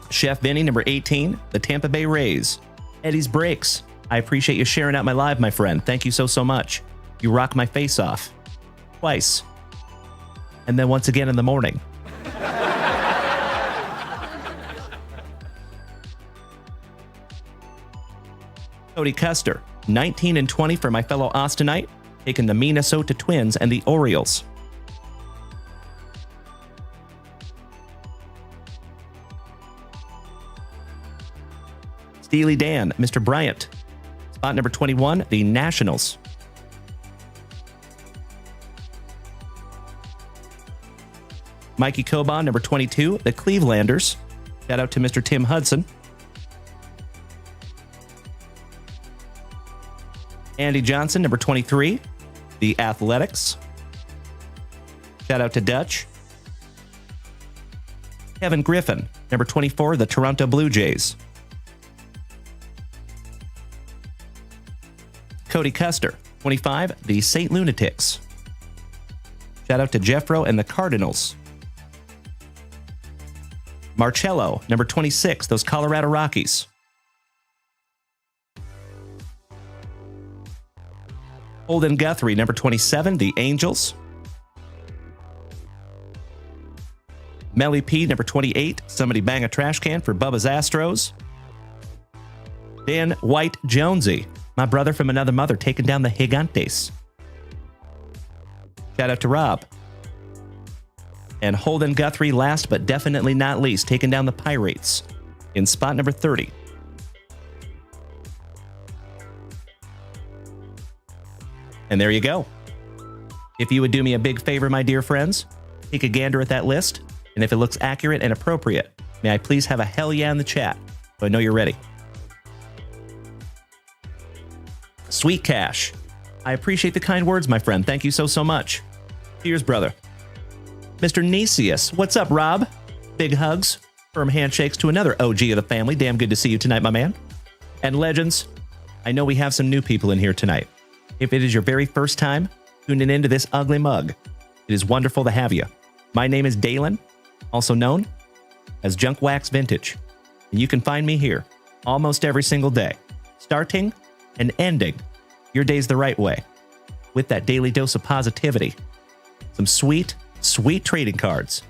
Chef Vinny, number 18, the Tampa Bay Rays. Eddie's Breaks. I appreciate you sharing out my live, my friend. Thank you so, so much. You rock my face off. Twice. And then once again in the morning. Cody Custer, 19 and 20 for my fellow Austinite, taking the Minnesota Twins and the Orioles. Steely Dan, Mr. Bryant. Spot number 21, the Nationals. Mikey Koban, number 22, the Clevelanders. Shout out to Mr. Tim Hudson. Andy Johnson, number 23, the Athletics. Shout out to Dutch. Kevin Griffin, number 24, the Toronto Blue Jays. Cody Custer, 25, the St. Lunatics. Shout out to Jeffro and the Cardinals. Marcello, number 26, those Colorado Rockies. Holden Guthrie, number 27, the Angels. Melly P, number 28, somebody bang a trash can for Bubba's Astros. Dan White Jonesy, my brother from another mother, taking down the Gigantes. Shout out to Rob. And Holden Guthrie, last but definitely not least, taking down the Pirates in spot number 30. And there you go. If you would do me a big favor, my dear friends, take a gander at that list, and if it looks accurate and appropriate, may I please have a hell yeah in the chat so I know you're ready. Sweet Cash. I appreciate the kind words, my friend. Thank you so, so much. Cheers, brother. Mr. Nicius. What's up, Rob? Big hugs. Firm handshakes to another OG of the family. Damn good to see you tonight, my man. And legends, I know we have some new people in here tonight. If it is your very first time tuning into this ugly mug, it is wonderful to have you. My name is Dalen, also known as Junk Wax Vintage. And you can find me here almost every single day, starting and ending your days the right way with that daily dose of positivity, some sweet, sweet trading cards,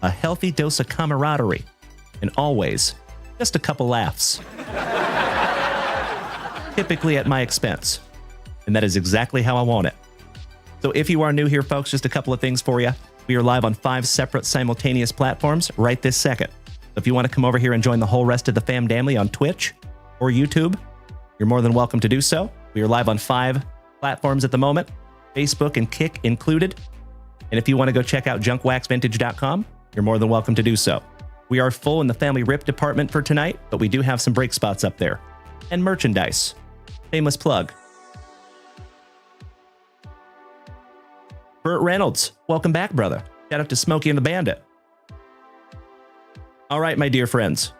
a healthy dose of camaraderie, and always just a couple laughs. Typically at my expense. And that is exactly how I want it. So if you are new here, folks, just a couple of things for you. We are live on 5 separate simultaneous platforms right this second. So if you want to come over here and join the whole rest of the fam family on Twitch or YouTube, you're more than welcome to do so. We are live on 5 platforms at the moment, Facebook and Kick included. And if you want to go check out junkwaxvintage.com, you're more than welcome to do so. We are full in the family rip department for tonight, but we do have some break spots up there. And merchandise. Shameless plug. Burt Reynolds, welcome back, brother. Shout out to Smokey and the Bandit. All right, my dear friends.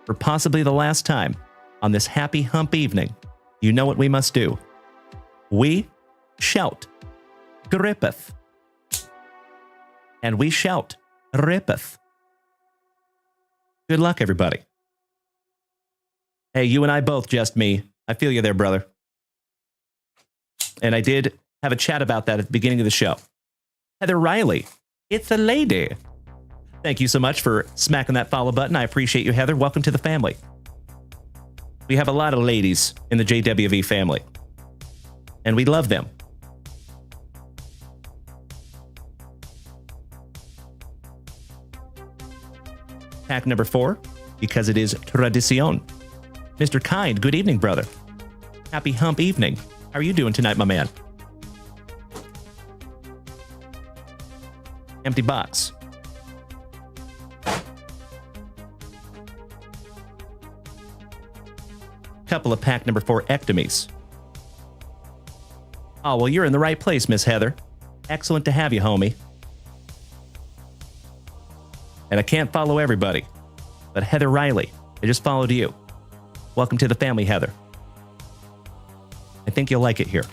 For possibly the last time on this happy hump evening, you know what we must do. We shout, grippeth. And we shout, rippeth. Good luck, everybody. Hey, you and I both, just me. I feel you there, brother. And I did have a chat about that at the beginning of the show. Heather Riley, it's a lady. Thank you so much for smacking that follow button. I appreciate you, Heather. Welcome to the family. We have a lot of ladies in the JWV family, and we love them. Pack number 4, because it is tradición. Mr. Kind, good evening, brother. Happy hump evening. How are you doing tonight, my man? Empty box. Couple of pack number 4 ectomies. Oh, well, you're in the right place, Miss Heather. Excellent to have you, homie. And I can't follow everybody, but Heather Riley, I just followed you. Welcome to the family, Heather. I think you'll like it here.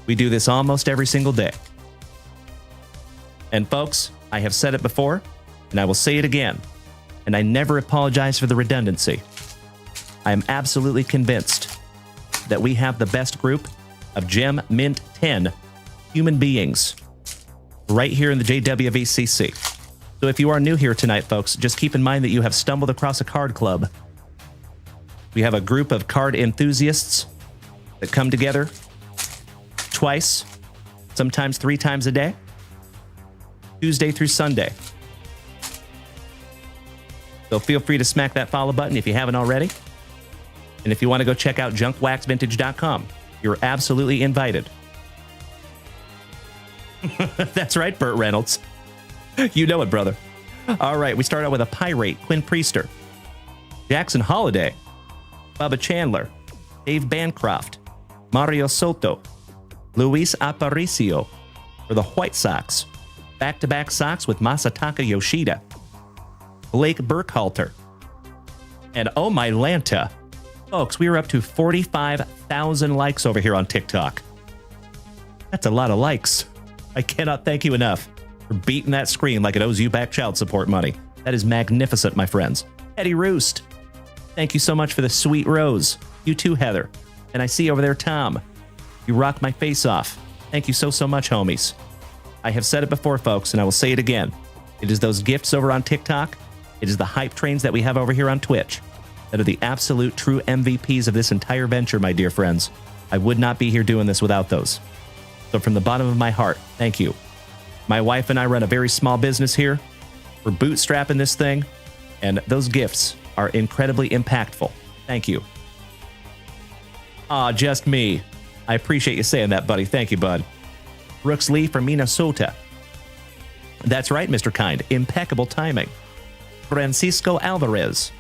We do this almost every single day. And folks, I have said it before, and I will say it again, and I never apologize for the redundancy. I am absolutely convinced that we have the best group of Gem Mint 10 human beings right here in the JWVCC. So if you are new here tonight, folks, just keep in mind that you have stumbled across a card club. We have a group of card enthusiasts that come together twice, sometimes 3 times a day, Tuesday through Sunday. So feel free to smack that follow button if you haven't already. And if you want to go check out junkwaxvintage.com, you're absolutely invited. That's right, Burt Reynolds. You know it, brother. All right, we start out with a Pirate, Quinn Priester, Jackson Holiday, Bubba Chandler, Dave Bancroft, Mario Soto, Luis Aparicio for the White Sox, back-to-back Sox with Masataka Yoshida, Blake Burkhalter, and oh my Lanta. Folks, we are up to 45,000 likes over here on TikTok. That's a lot of likes. I cannot thank you enough for beating that screen like it owes you back child support money. That is magnificent, my friends. Eddie Roost, thank you so much for the sweet rose. You too, Heather. And I see over there, Tom. You rock my face off. Thank you so, so much, homies. I have said it before, folks, and I will say it again. It is those gifts over on TikTok. It is the hype trains that we have over here on Twitch that are the absolute true MVPs of this entire venture, my dear friends. I would not be here doing this without those. So from the bottom of my heart, thank you. My wife and I run a very small business here. We're bootstrapping this thing, and those gifts are incredibly impactful. Thank you. Just me. I appreciate you saying that, buddy. Thank you, bud. Brooks Lee from Minnesota. That's right, Mr. Kind. Impeccable timing. Francisco Alvarez.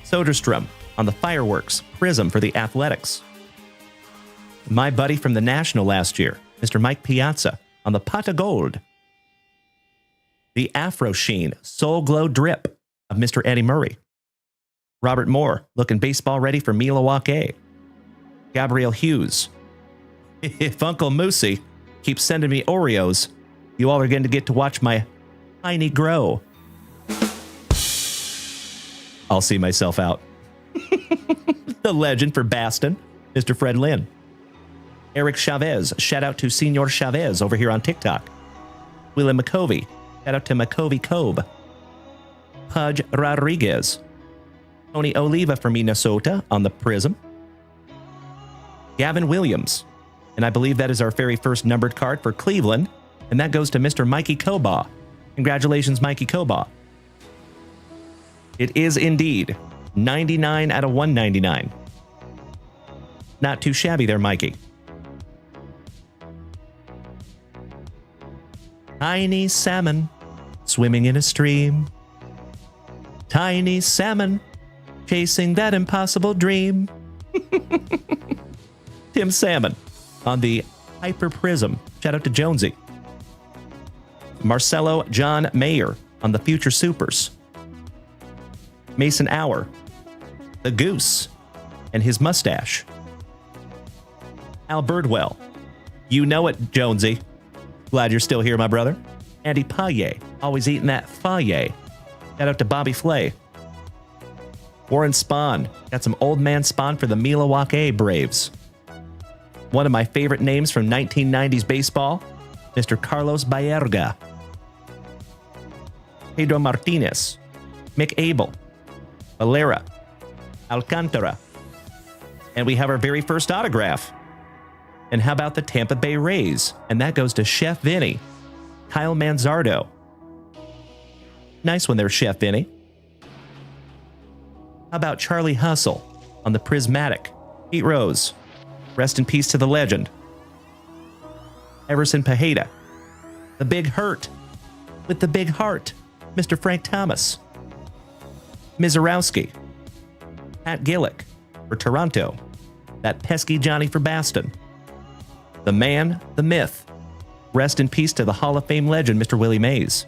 Soderstrom on the fireworks. Prizm for the Athletics. My buddy from the National last year, Mr. Mike Piazza, on the pot of gold. The Afro Sheen Soul Glow Drip of Mr. Eddie Murray. Robert Moore, looking baseball ready for Milwaukee. Gabriel Hughes. If Uncle Moosey keeps sending me Oreos, you all are going to get to watch my tiny grow. I'll see myself out. The legend for Baston, Mr. Fred Lynn. Eric Chavez, shout out to Senor Chavez over here on TikTok. William McCovey, shout out to McCovey Cobe. Pudge Rodriguez. Tony Oliva from Minnesota on the Prizm. Gavin Williams, and I believe that is our very first numbered card for Cleveland, and that goes to Mr. Mikey Kobaugh. Congratulations, Mikey Kobaugh. It is indeed 99 out of 199. Not too shabby there, Mikey. Tiny salmon swimming in a stream. Tiny salmon chasing that impossible dream. Tim Salmon on the Hyper Prizm. Shout out to Jonesy. Marcelo John Mayer on the Future Supers. Mason Hour. The Goose and his mustache. Al Birdwell. You know it, Jonesy. Glad you're still here, my brother. Andy Paye. Always eating that faye. Shout out to Bobby Flay. Warren Spahn. Got some old man Spahn for the Milwaukee Braves. One of my favorite names from 1990s baseball, Mr. Carlos Baerga. Pedro Martinez. Mick Abel. Valera. Alcantara. And we have our very first autograph. And how about the Tampa Bay Rays? And that goes to Chef Vinny. Kyle Manzardo. Nice one there, Chef Vinny. How about Charlie Hustle on the Prismatic? Pete Rose. Rest in peace to the legend. Everson Pajeda. The Big Hurt. With the big heart. Mr. Frank Thomas. Mizorowski. Pat Gillick for Toronto. That pesky Johnny for Baston. The man, the myth. Rest in peace to the Hall of Fame legend, Mr. Willie Mays.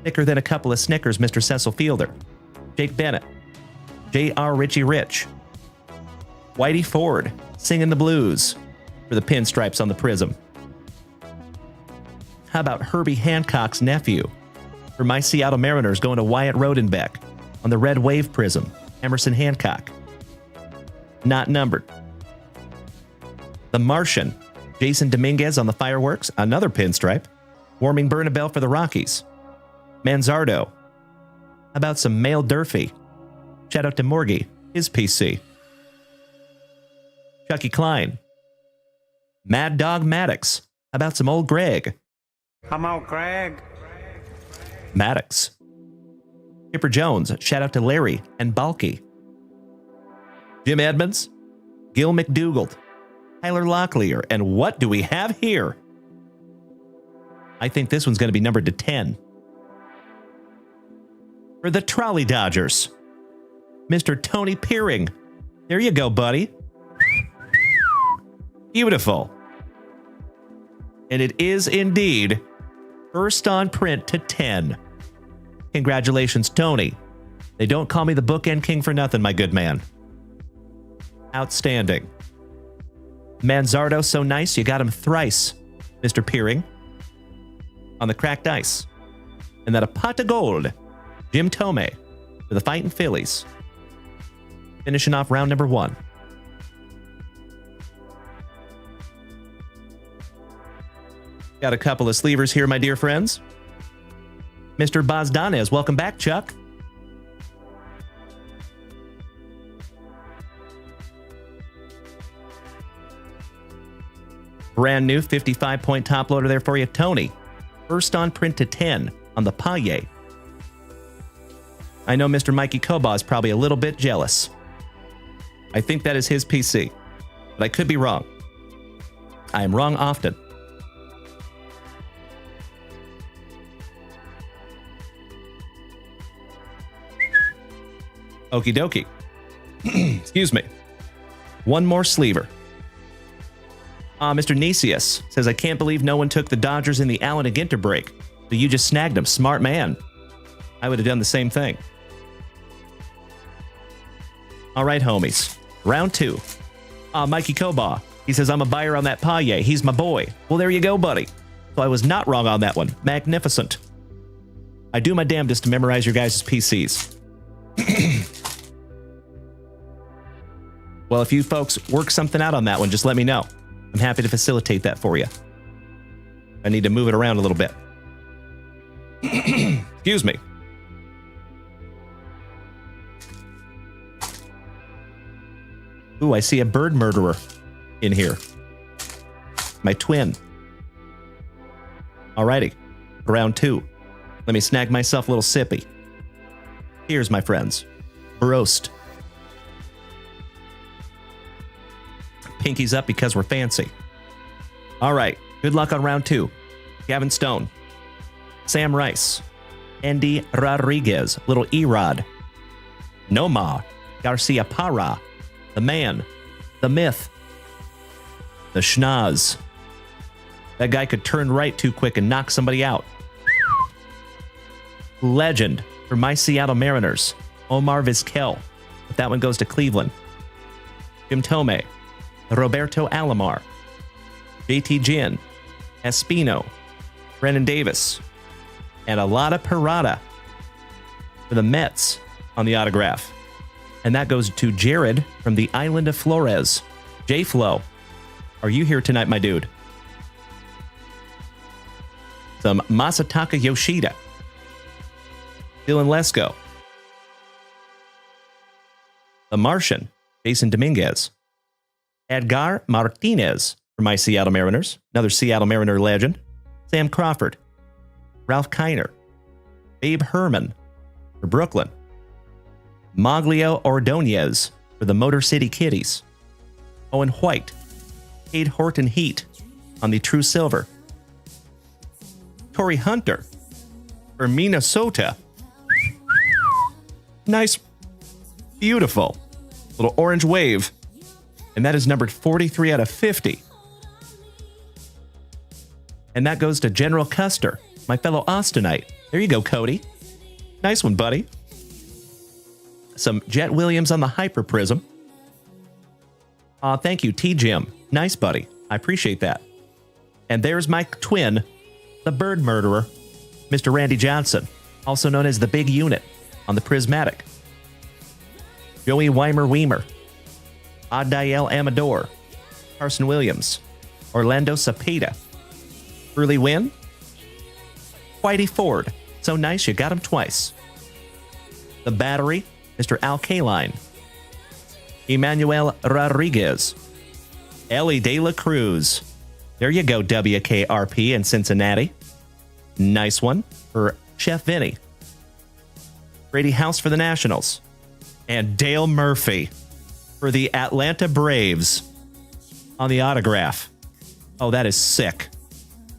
Thicker than a couple of Snickers, Mr. Cecil Fielder. Jake Bennett. J.R. Richie Rich. Whitey Ford, singing the blues for the pinstripes on the Prizm. How about Herbie Hancock's nephew? For my Seattle Mariners going to Wyatt Rodenbeck on the Red Wave Prizm, Emerson Hancock. Not numbered. The Martian, Jason Dominguez on the Fireworks, another pinstripe. Warming Bernabel for the Rockies. Manzardo. How about some Male Durfee? Shout out to Morgie, his PC. Chucky Klein. Mad Dog Maddox. How about some old Greg? Come out, Greg. Maddox. Chipper Jones. Shout out to Larry and Balky. Jim Edmonds. Gil McDougald. Tyler Locklear. And what do we have here? I think this one's going to be numbered to 10. For the Trolley Dodgers, Mr. Tony Peering. There you go, buddy. Beautiful. And it is indeed first on print to 10. Congratulations, Tony. They don't call me the bookend king for nothing, my good man. Outstanding. Manzardo, so nice you got him thrice, Mr. Peering. On the cracked ice. And that a pot of gold, Jim Thome for the Fightin' Phillies. Finishing off round number 1. Got a couple of sleevers here, my dear friends. Mr. Bozdanez, welcome back, Chuck. Brand new 55-point top loader there for you, Tony. First on print to 10 on the Paye. I know Mr. Mikey Kobaugh is probably a little bit jealous. I think that is his PC, but I could be wrong. I am wrong often. Okie dokie. Excuse me. One more sleever. Mr. Nicias says, I can't believe no one took the Dodgers in the Allen and Ginter break. So you just snagged him. Smart man. I would have done the same thing. All right, homies. Round 2. Mikey Koba. He says, I'm a buyer on that Paye. He's my boy. Well, there you go, buddy. So I was not wrong on that one. Magnificent. I do my damnedest to memorize your guys' PCs. Well, if you folks work something out on that one, just let me know. I'm happy to facilitate that for you. I need to move it around a little bit. Excuse me. Ooh, I see a bird murderer in here. My twin. Alrighty. Round 2. Let me snag myself a little sippy. Here's my friends. Broast. Pinkies up because we're fancy. All right. Good luck on round 2. Gavin Stone. Sam Rice. Andy Rodriguez. Little Erod. Nomar. Garcia Parra. The man. The myth. The schnoz. That guy could turn right too quick and knock somebody out. Legend for my Seattle Mariners. Omar Vizquel. But that one goes to Cleveland. Jim Thome. Roberto Alomar. JT Ginn. Espino. Brennan Davis. And a lot of Parada for the Mets on the autograph. And that goes to Jared from the island of Flores. J-Flo. Are you here tonight, my dude? Some Masataka Yoshida. Dylan Lesko. The Martian, Jason Dominguez. Edgar Martinez for my Seattle Mariners. Another Seattle Mariner legend. Sam Crawford. Ralph Kiner. Babe Herman for Brooklyn. Maglio Ordonez for the Motor City Kitties. Owen White. Cade Horton Heat on the True Silver. Torrey Hunter for Minnesota. Nice. Beautiful. Little orange wave. And that is numbered 43 out of 50. And that goes to General Custer, my fellow Austinite. There you go, Cody. Nice one, buddy. Some Jet Williams on the Hyper Prizm. Thank you, T-Jim. Nice, buddy. I appreciate that. And there's my twin, the bird murderer, Mr. Randy Johnson, also known as the Big Unit on the Prismatic. Joey Weimer-Weimer. Adael Amador. Carson Williams. Orlando Cepeda. Early win. Whitey Ford. So nice you got him twice. The Battery. Mr. Al Kaline. Emmanuel Rodriguez. Ellie De La Cruz. There you go, WKRP in Cincinnati. Nice one for Chef Vinny. Brady House for the Nationals. And Dale Murphy for the Atlanta Braves on the autograph. Oh, that is sick.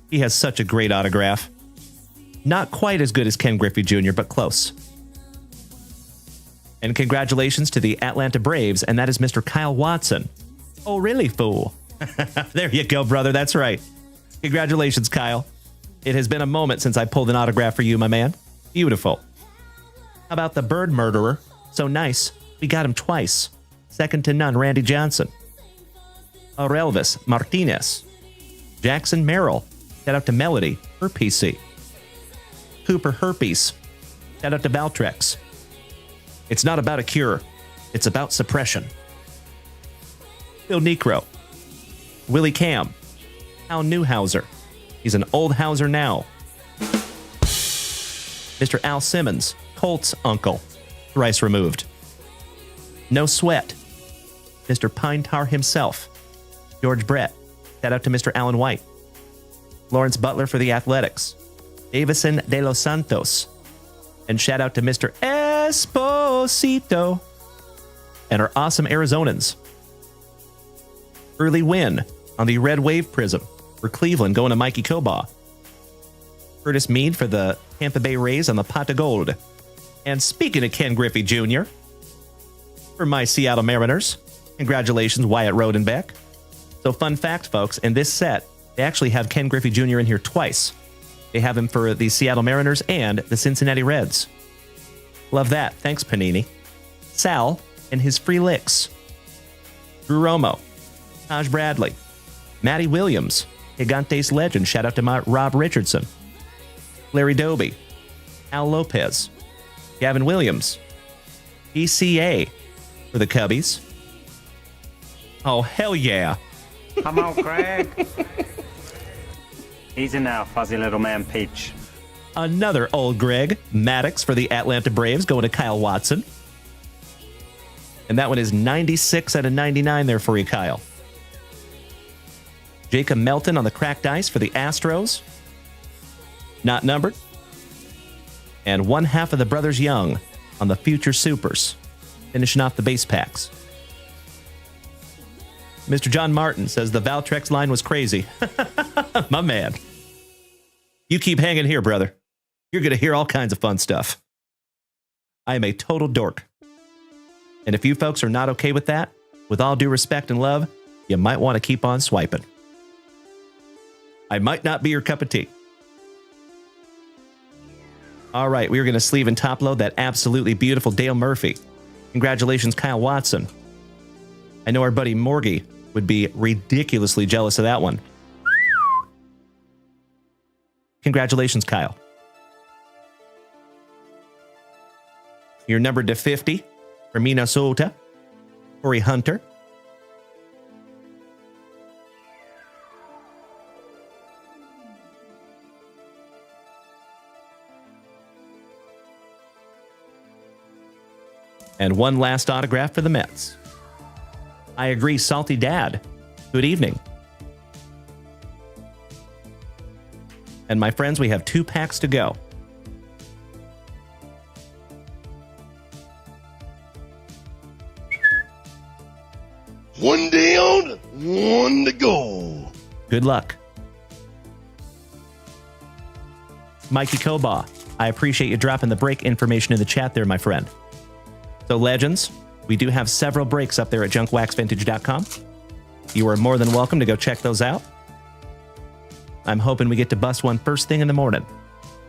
He has such a great autograph. Not quite as good as Ken Griffey Jr., but close. And congratulations to the Atlanta Braves, and that is Mr. Kyle Watson. Oh, really, fool? There you go, brother. That's right. Congratulations, Kyle. It has been a moment since I pulled an autograph for you, my man. Beautiful. How about the bird murderer? So nice. We got him twice. Second to none, Randy Johnson. Aurelvis Martinez. Jackson Merrill. Shout out to Melody, her PC. Cooper Herpes. Shout out to Valtrex. It's not about a cure. It's about suppression. Phil Necro. Willie Cam. Hal Newhauser. He's an old Hauser now. Mr. Al Simmons. Colt's uncle. Thrice removed. No Sweat. Mr. Pine Tar himself. George Brett. Shout out to Mr. Alan White. Lawrence Butler for the Athletics. Davison de los Santos. And shout out to Mr. Esposito. And our awesome Arizonans. Early win on the Red Wave Prizm for Cleveland going to Mikey Koba. Curtis Mead for the Tampa Bay Rays on the Pot of Gold. And speaking of Ken Griffey Jr., for my Seattle Mariners, congratulations, Wyatt Rodenbeck. So fun fact, folks, in this set, they actually have Ken Griffey Jr. in here twice. They have him for the Seattle Mariners and the Cincinnati Reds. Love that. Thanks, Panini. Sal and his free licks. Drew Romo. Taj Bradley. Matty Williams. Gigantes legend. Shout out to Rob Richardson. Larry Doby. Al Lopez. Gavin Williams. ECA for the Cubbies. Oh, hell yeah. Come on, Craig. Easy now, fuzzy little man Peach. Another old Greg. Maddox for the Atlanta Braves going to Kyle Watson. And that one is 96 out of 99 there for you, Kyle. Jacob Melton on the cracked ice for the Astros. Not numbered. And one half of the Brothers Young on the Future Supers. Finishing off the base packs. Mr. John Martin says the Valtrex line was crazy. My man. You keep hanging here, brother. You're going to hear all kinds of fun stuff. I am a total dork. And if you folks are not okay with that, with all due respect and love, you might want to keep on swiping. I might not be your cup of tea. All right, we are going to sleeve and top load that absolutely beautiful Dale Murphy. Congratulations, Kyle Watson. I know our buddy Morgie would be ridiculously jealous of that one. Congratulations, Kyle. You're numbered to 50 for Minnesota. Corey Hunter. And one last autograph for the Mets. I agree, Salty Dad. Good evening. And my friends, we have 2 packs to go. One down, one to go. Good luck. Mikey Koba, I appreciate you dropping the break information in the chat there, my friend. So, Legends, we do have several breaks up there at junkwaxvintage.com. You are more than welcome to go check those out. I'm hoping we get to bust one first thing in the morning.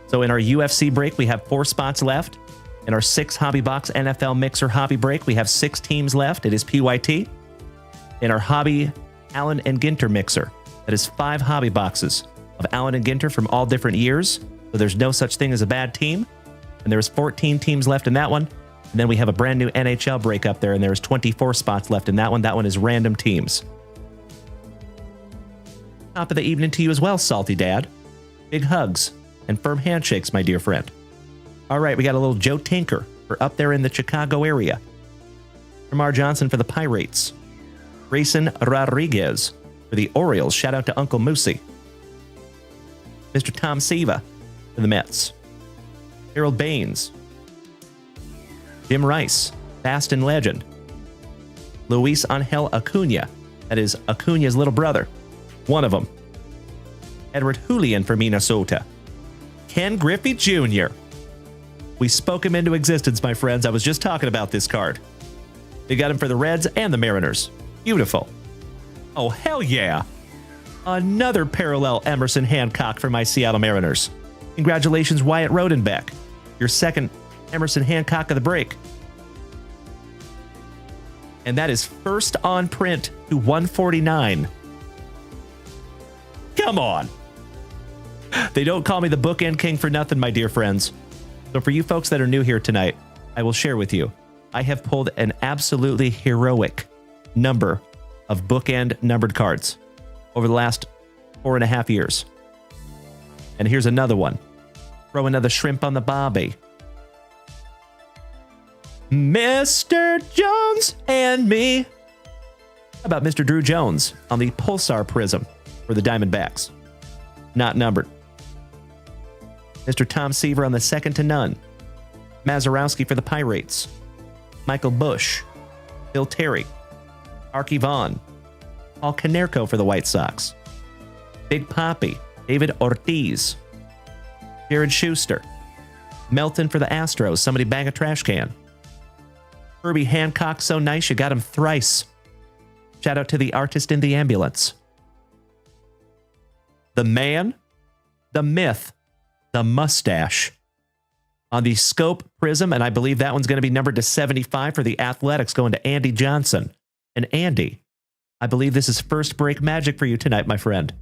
So in our UFC break, we have 4 spots left. In our 6 Hobby Box NFL Mixer Hobby break, we have 6 teams left. It is PYT. In our Hobby Allen and Ginter Mixer, that is 5 hobby boxes of Allen and Ginter from all different years. So there's no such thing as a bad team. And there's 14 teams left in that one. And then we have a brand new NHL break up there, and there's 24 spots left in that one. That one is random teams. Top of the evening to you as well, Salty Dad. Big hugs and firm handshakes, my dear friend. All right, we got a little Joe Tinker for up there in the Chicago area. Ramar Johnson for the Pirates. Grayson Rodriguez for the Orioles. Shout out to Uncle Moosey. Mr. Tom Siva for the Mets. Harold Baines. Jim Rice, Fast and Legend. Luis Angel Acuna, that is Acuna's little brother. One of them. Edward Julian for Minnesota. Ken Griffey Jr. We spoke him into existence, my friends. I was just talking about this card. They got him for the Reds and the Mariners. Beautiful. Oh, hell yeah. Another parallel Emerson Hancock for my Seattle Mariners. Congratulations, Wyatt Rodenbeck. Your second Emerson Hancock of the break. And that is first on print to 149. Come on. They don't call me the bookend king for nothing, my dear friends. So for you folks that are new here tonight, I will share with you, I have pulled an absolutely heroic number of bookend numbered cards over the last 4.5 years. And here's another one. Throw another shrimp on the barbie. Mr. Jones and me. How about Mr. Drew Jones on the Pulsar Prizm for the Diamondbacks? Not numbered. Mr. Tom Seaver on the second to none. Mazurowski for the Pirates. Michael Bush. Bill Terry. Arky Vaughn. Paul Konerko for the White Sox. Big Papi. David Ortiz. Jared Schuster. Melton for the Astros. Somebody bang a trash can. Herbie Hancock, so nice you got him thrice. Shout out to the artist in the ambulance. The man, the myth, the mustache. On the Scope Prizm, and I believe that one's going to be numbered to 75 for the Athletics, going to Andy Johnson. And Andy, I believe this is first break magic for you tonight, my friend.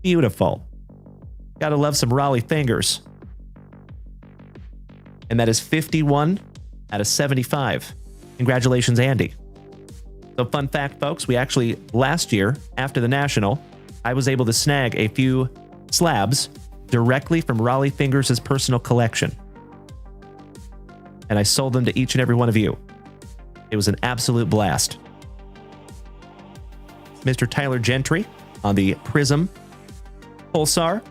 Beautiful. Gotta love some Raleigh fingers. And that is 51 out of 75. Congratulations, Andy. So fun fact, folks, we actually, last year, after the National, I was able to snag a few slabs directly from Raleigh Fingers' personal collection. And I sold them to each and every one of you. It was an absolute blast. Mr. Tyler Gentry on the Prizm Pulsar,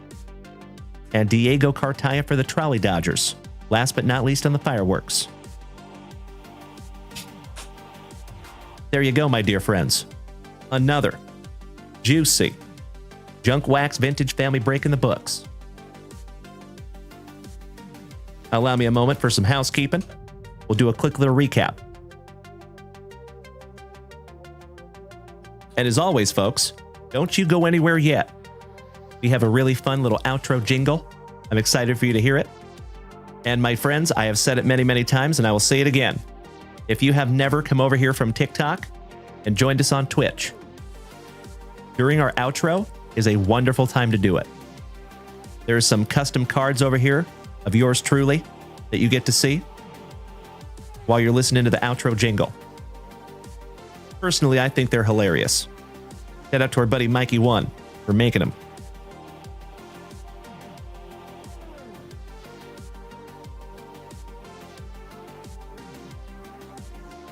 and Diego Cartaya for the Trolley Dodgers. Last but not least on the fireworks. There you go, my dear friends. Another juicy Junk Wax Vintage Family Break in the books. Allow me a moment for some housekeeping. We'll do a quick little recap. And as always, folks, don't you go anywhere yet. We have a really fun little outro jingle. I'm excited for you to hear it. And my friends, I have said it many, many times, and I will say it again. If you have never come over here from TikTok and joined us on Twitch, during our outro is a wonderful time to do it. There's some custom cards over here of yours truly that you get to see while you're listening to the outro jingle. Personally, I think they're hilarious. Shout out to our buddy Mikey1 for making them.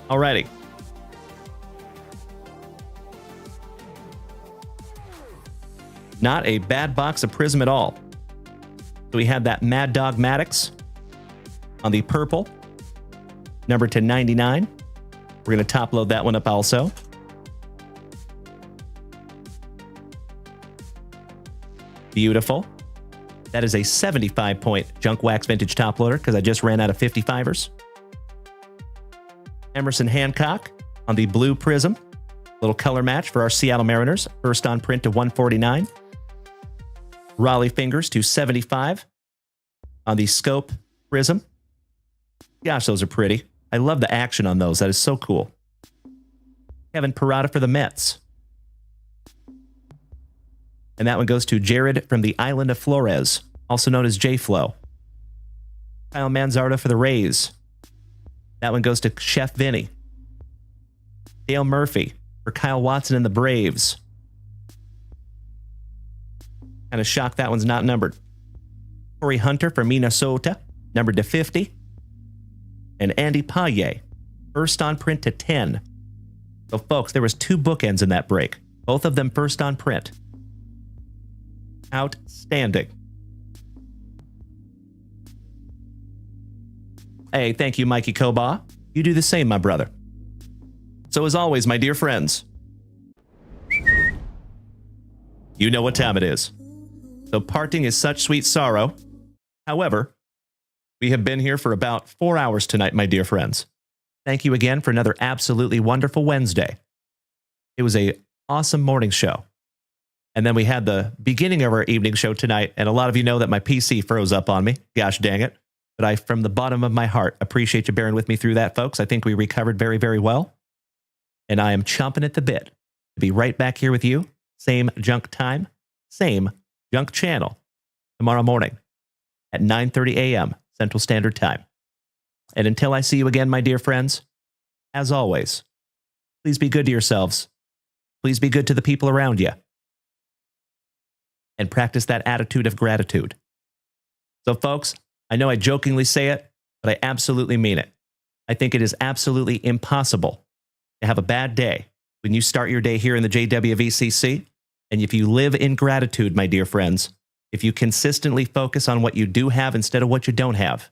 Alrighty. Not a bad box of Prizm at all. So we had that Mad Dog Maddox on the purple, numbered to 99. We're going to top load that one up also. Beautiful. That is a 75-point Junk Wax Vintage top loader because I just ran out of 55ers. Emerson Hancock on the blue Prizm. Little color match for our Seattle Mariners. First on print to 149. Raleigh Fingers to 75 on the Scope Prizm. Gosh, those are pretty. I love the action on those. That is so cool. Kevin Parada for the Mets. And that one goes to Jared from the Island of Flores, also known as J-Flow. Kyle Manzardo for the Rays. That one goes to Chef Vinny. Dale Murphy for Kyle Watson and the Braves. Kind of shocked that one's not numbered. Corey Hunter from Minnesota, numbered to 50. And Andy Paye, first on print to 10. So folks, there was two bookends in that break. Both of them first on print. Outstanding. Hey, thank you, Mikey Koba. You do the same, my brother. So as always, my dear friends, you know what time it is. So parting is such sweet sorrow. However, we have been here for about 4 hours tonight, my dear friends. Thank you again for another absolutely wonderful Wednesday. It was an awesome morning show. And then we had the beginning of our evening show tonight, and a lot of you know that my PC froze up on me. Gosh dang it. But I, from the bottom of my heart, appreciate you bearing with me through that, folks. I think we recovered very, very well. And I am chomping at the bit to be right back here with you. Same junk time, same junk channel tomorrow morning at 9:30 a.m. Central Standard Time. And until I see you again, my dear friends, as always, please be good to yourselves. Please be good to the people around you. And practice that attitude of gratitude. So, folks, I know I jokingly say it, but I absolutely mean it. I think it is absolutely impossible to have a bad day when you start your day here in the JWVCC. And if you live in gratitude, my dear friends, if you consistently focus on what you do have instead of what you don't have,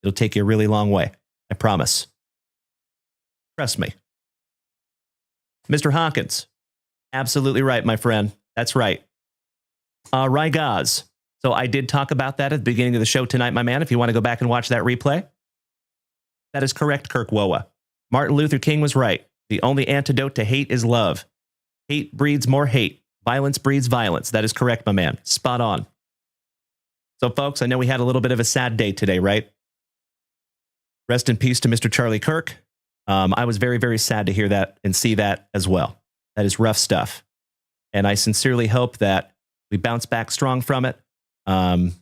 it'll take you a really long way. I promise. Trust me. Mr. Hawkins, absolutely right, my friend. That's right. Rygaz. So I did talk about that at the beginning of the show tonight, my man, if you want to go back and watch that replay. That is correct, Kirk Woa. Martin Luther King was right. The only antidote to hate is love. Hate breeds more hate. Violence breeds violence. That is correct, my man. Spot on. So, folks, I know we had a little bit of a sad day today, right? Rest in peace to Mr. Charlie Kirk. I was very, very sad to hear that and see that as well. That is rough stuff. And I sincerely hope that we bounce back strong from it. I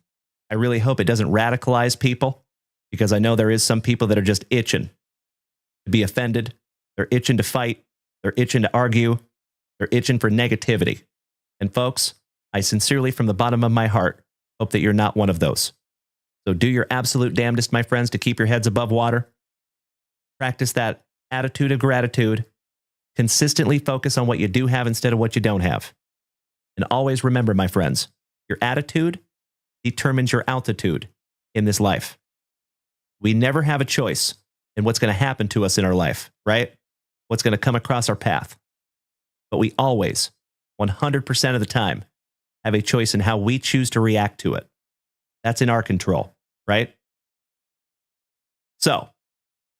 really hope it doesn't radicalize people, because I know there is some people that are just itching to be offended. They're itching to fight. They're itching to argue. They're itching for negativity. And folks, I sincerely, from the bottom of my heart, hope that you're not one of those. So do your absolute damnedest, my friends, to keep your heads above water. Practice that attitude of gratitude. Consistently focus on what you do have instead of what you don't have. And always remember, my friends, your attitude determines your altitude in this life. We never have a choice in what's going to happen to us in our life, right? What's going to come across our path. But we always, 100% of the time, have a choice in how we choose to react to it. That's in our control, right? So,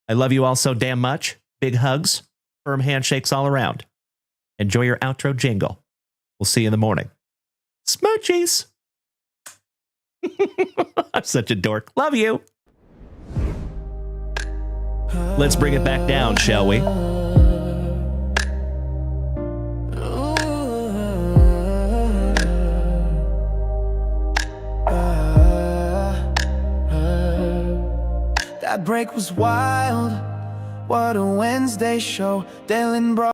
I love you all so damn much. Big hugs, firm handshakes all around. Enjoy your outro jingle. We'll see you in the morning. Smoochies! I'm such a dork. Love you. Let's bring it back down, shall we? That break was wild. What a Wednesday show. Dalen brought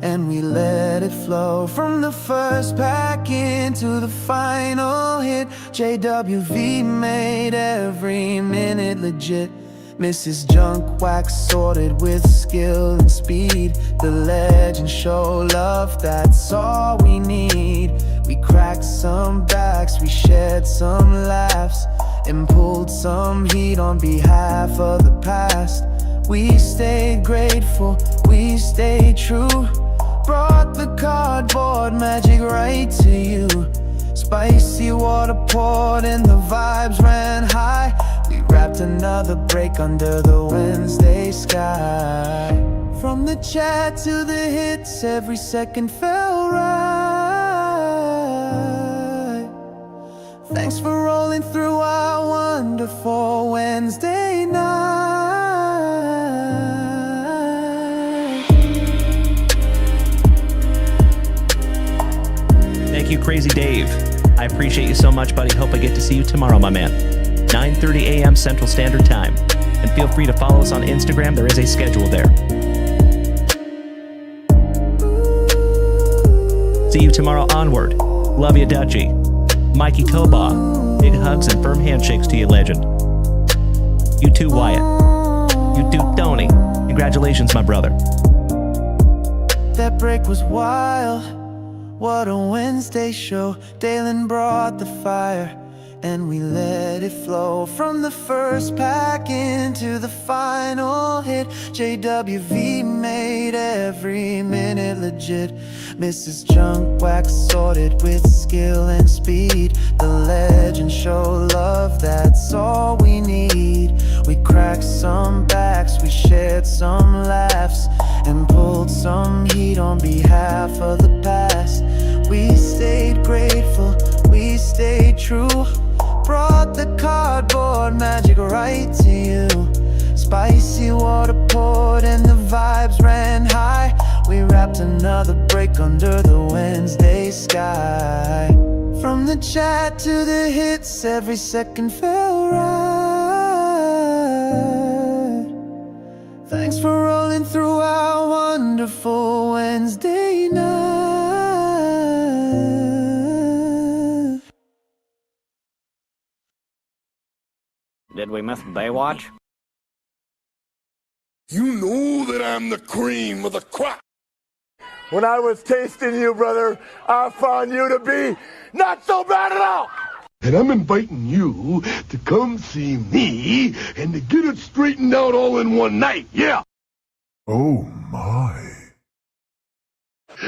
and we let it flow from the first pack into the final hit. JWV made every minute legit. Mrs. Junk Wax sorted with skill and speed. The legends show love, that's all we need. We cracked some backs, we shared some laughs, and pulled some heat on behalf of the past. We stayed grateful, we stayed true. Brought the cardboard magic right to you. Spicy water poured and the vibes ran high. We wrapped another break under the Wednesday sky. From the chat to the hits, every second felt right. Thanks for rolling through our wonderful Wednesday night. Thank you, Crazy Dave. I appreciate you so much, buddy. Hope I get to see you tomorrow, my man. 9:30 a.m. Central Standard Time. And feel free to follow us on Instagram. There is a schedule there. See you tomorrow onward. Love you, Dutchie. Mikey Tobaugh. Big hugs and firm handshakes to you, legend. You too, Wyatt. You too, Tony. Congratulations, my brother. That break was wild. What a Wednesday show. Dalen brought the fire, and we let it flow from the first pack into the final hit. JWV made every minute legit. Mrs. Junk Wax sorted with skill and speed. The legends show love, that's all we need. We cracked some backs, we shared some laughs, and pulled some heat on behalf of the past. We stayed grateful, we stayed true. Brought the cardboard magic right to you. Spicy water poured and the vibes ran high. We wrapped another break under the Wednesday sky. From the chat to the hits, every second felt right. Thanks for rolling through our wonderful Wednesday night. Did we miss Baywatch? You know that I'm the cream of the crop. When I was tasting you, brother, I found you to be not so bad at all. And I'm inviting you to come see me and to get it straightened out all in one night, yeah. Oh, my.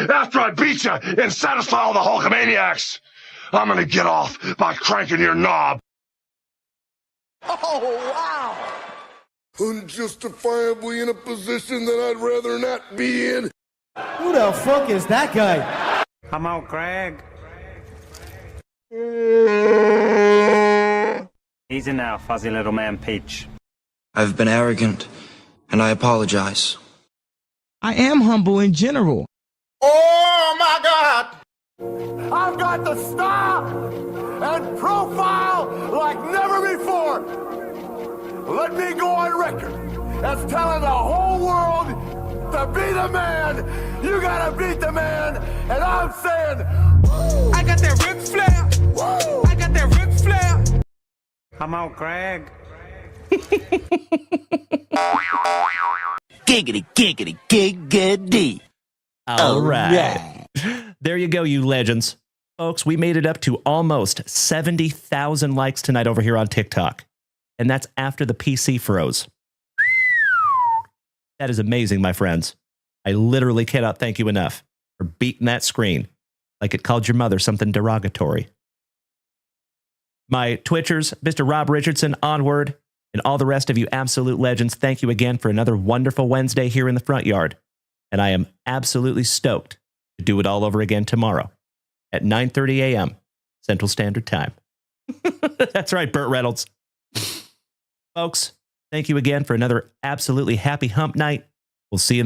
After I beat you and satisfy all the Hulkamaniacs, I'm gonna get off by cranking your knob. Oh, wow. Unjustifiably in a position that I'd rather not be in. Who the fuck is that guy? Come on, Craig. Easy now, fuzzy little man Peach. I've been arrogant, and I apologize. I am humble in general. Oh my God! I've got the style and profile like never before. Let me go on record as telling the whole world to be the man. You gotta beat the man, and I'm saying, I got that Ric Flair. I got that Ric Flair. Come on, Greg. Giggity, giggity, giggity. All right. There you go, you legends. Folks, we made it up to almost 70,000 likes tonight over here on TikTok. And that's after the PC froze. That is amazing, my friends. I literally cannot thank you enough for beating that screen like it called your mother something derogatory. My Twitchers, Mr. Rob Richardson, Onward, and all the rest of you absolute legends, thank you again for another wonderful Wednesday here in the front yard. And I am absolutely stoked to do it all over again tomorrow at 9:30 a.m. Central Standard Time. That's right, Burt Reynolds. Folks, thank you again for another absolutely happy hump night. We'll see you in the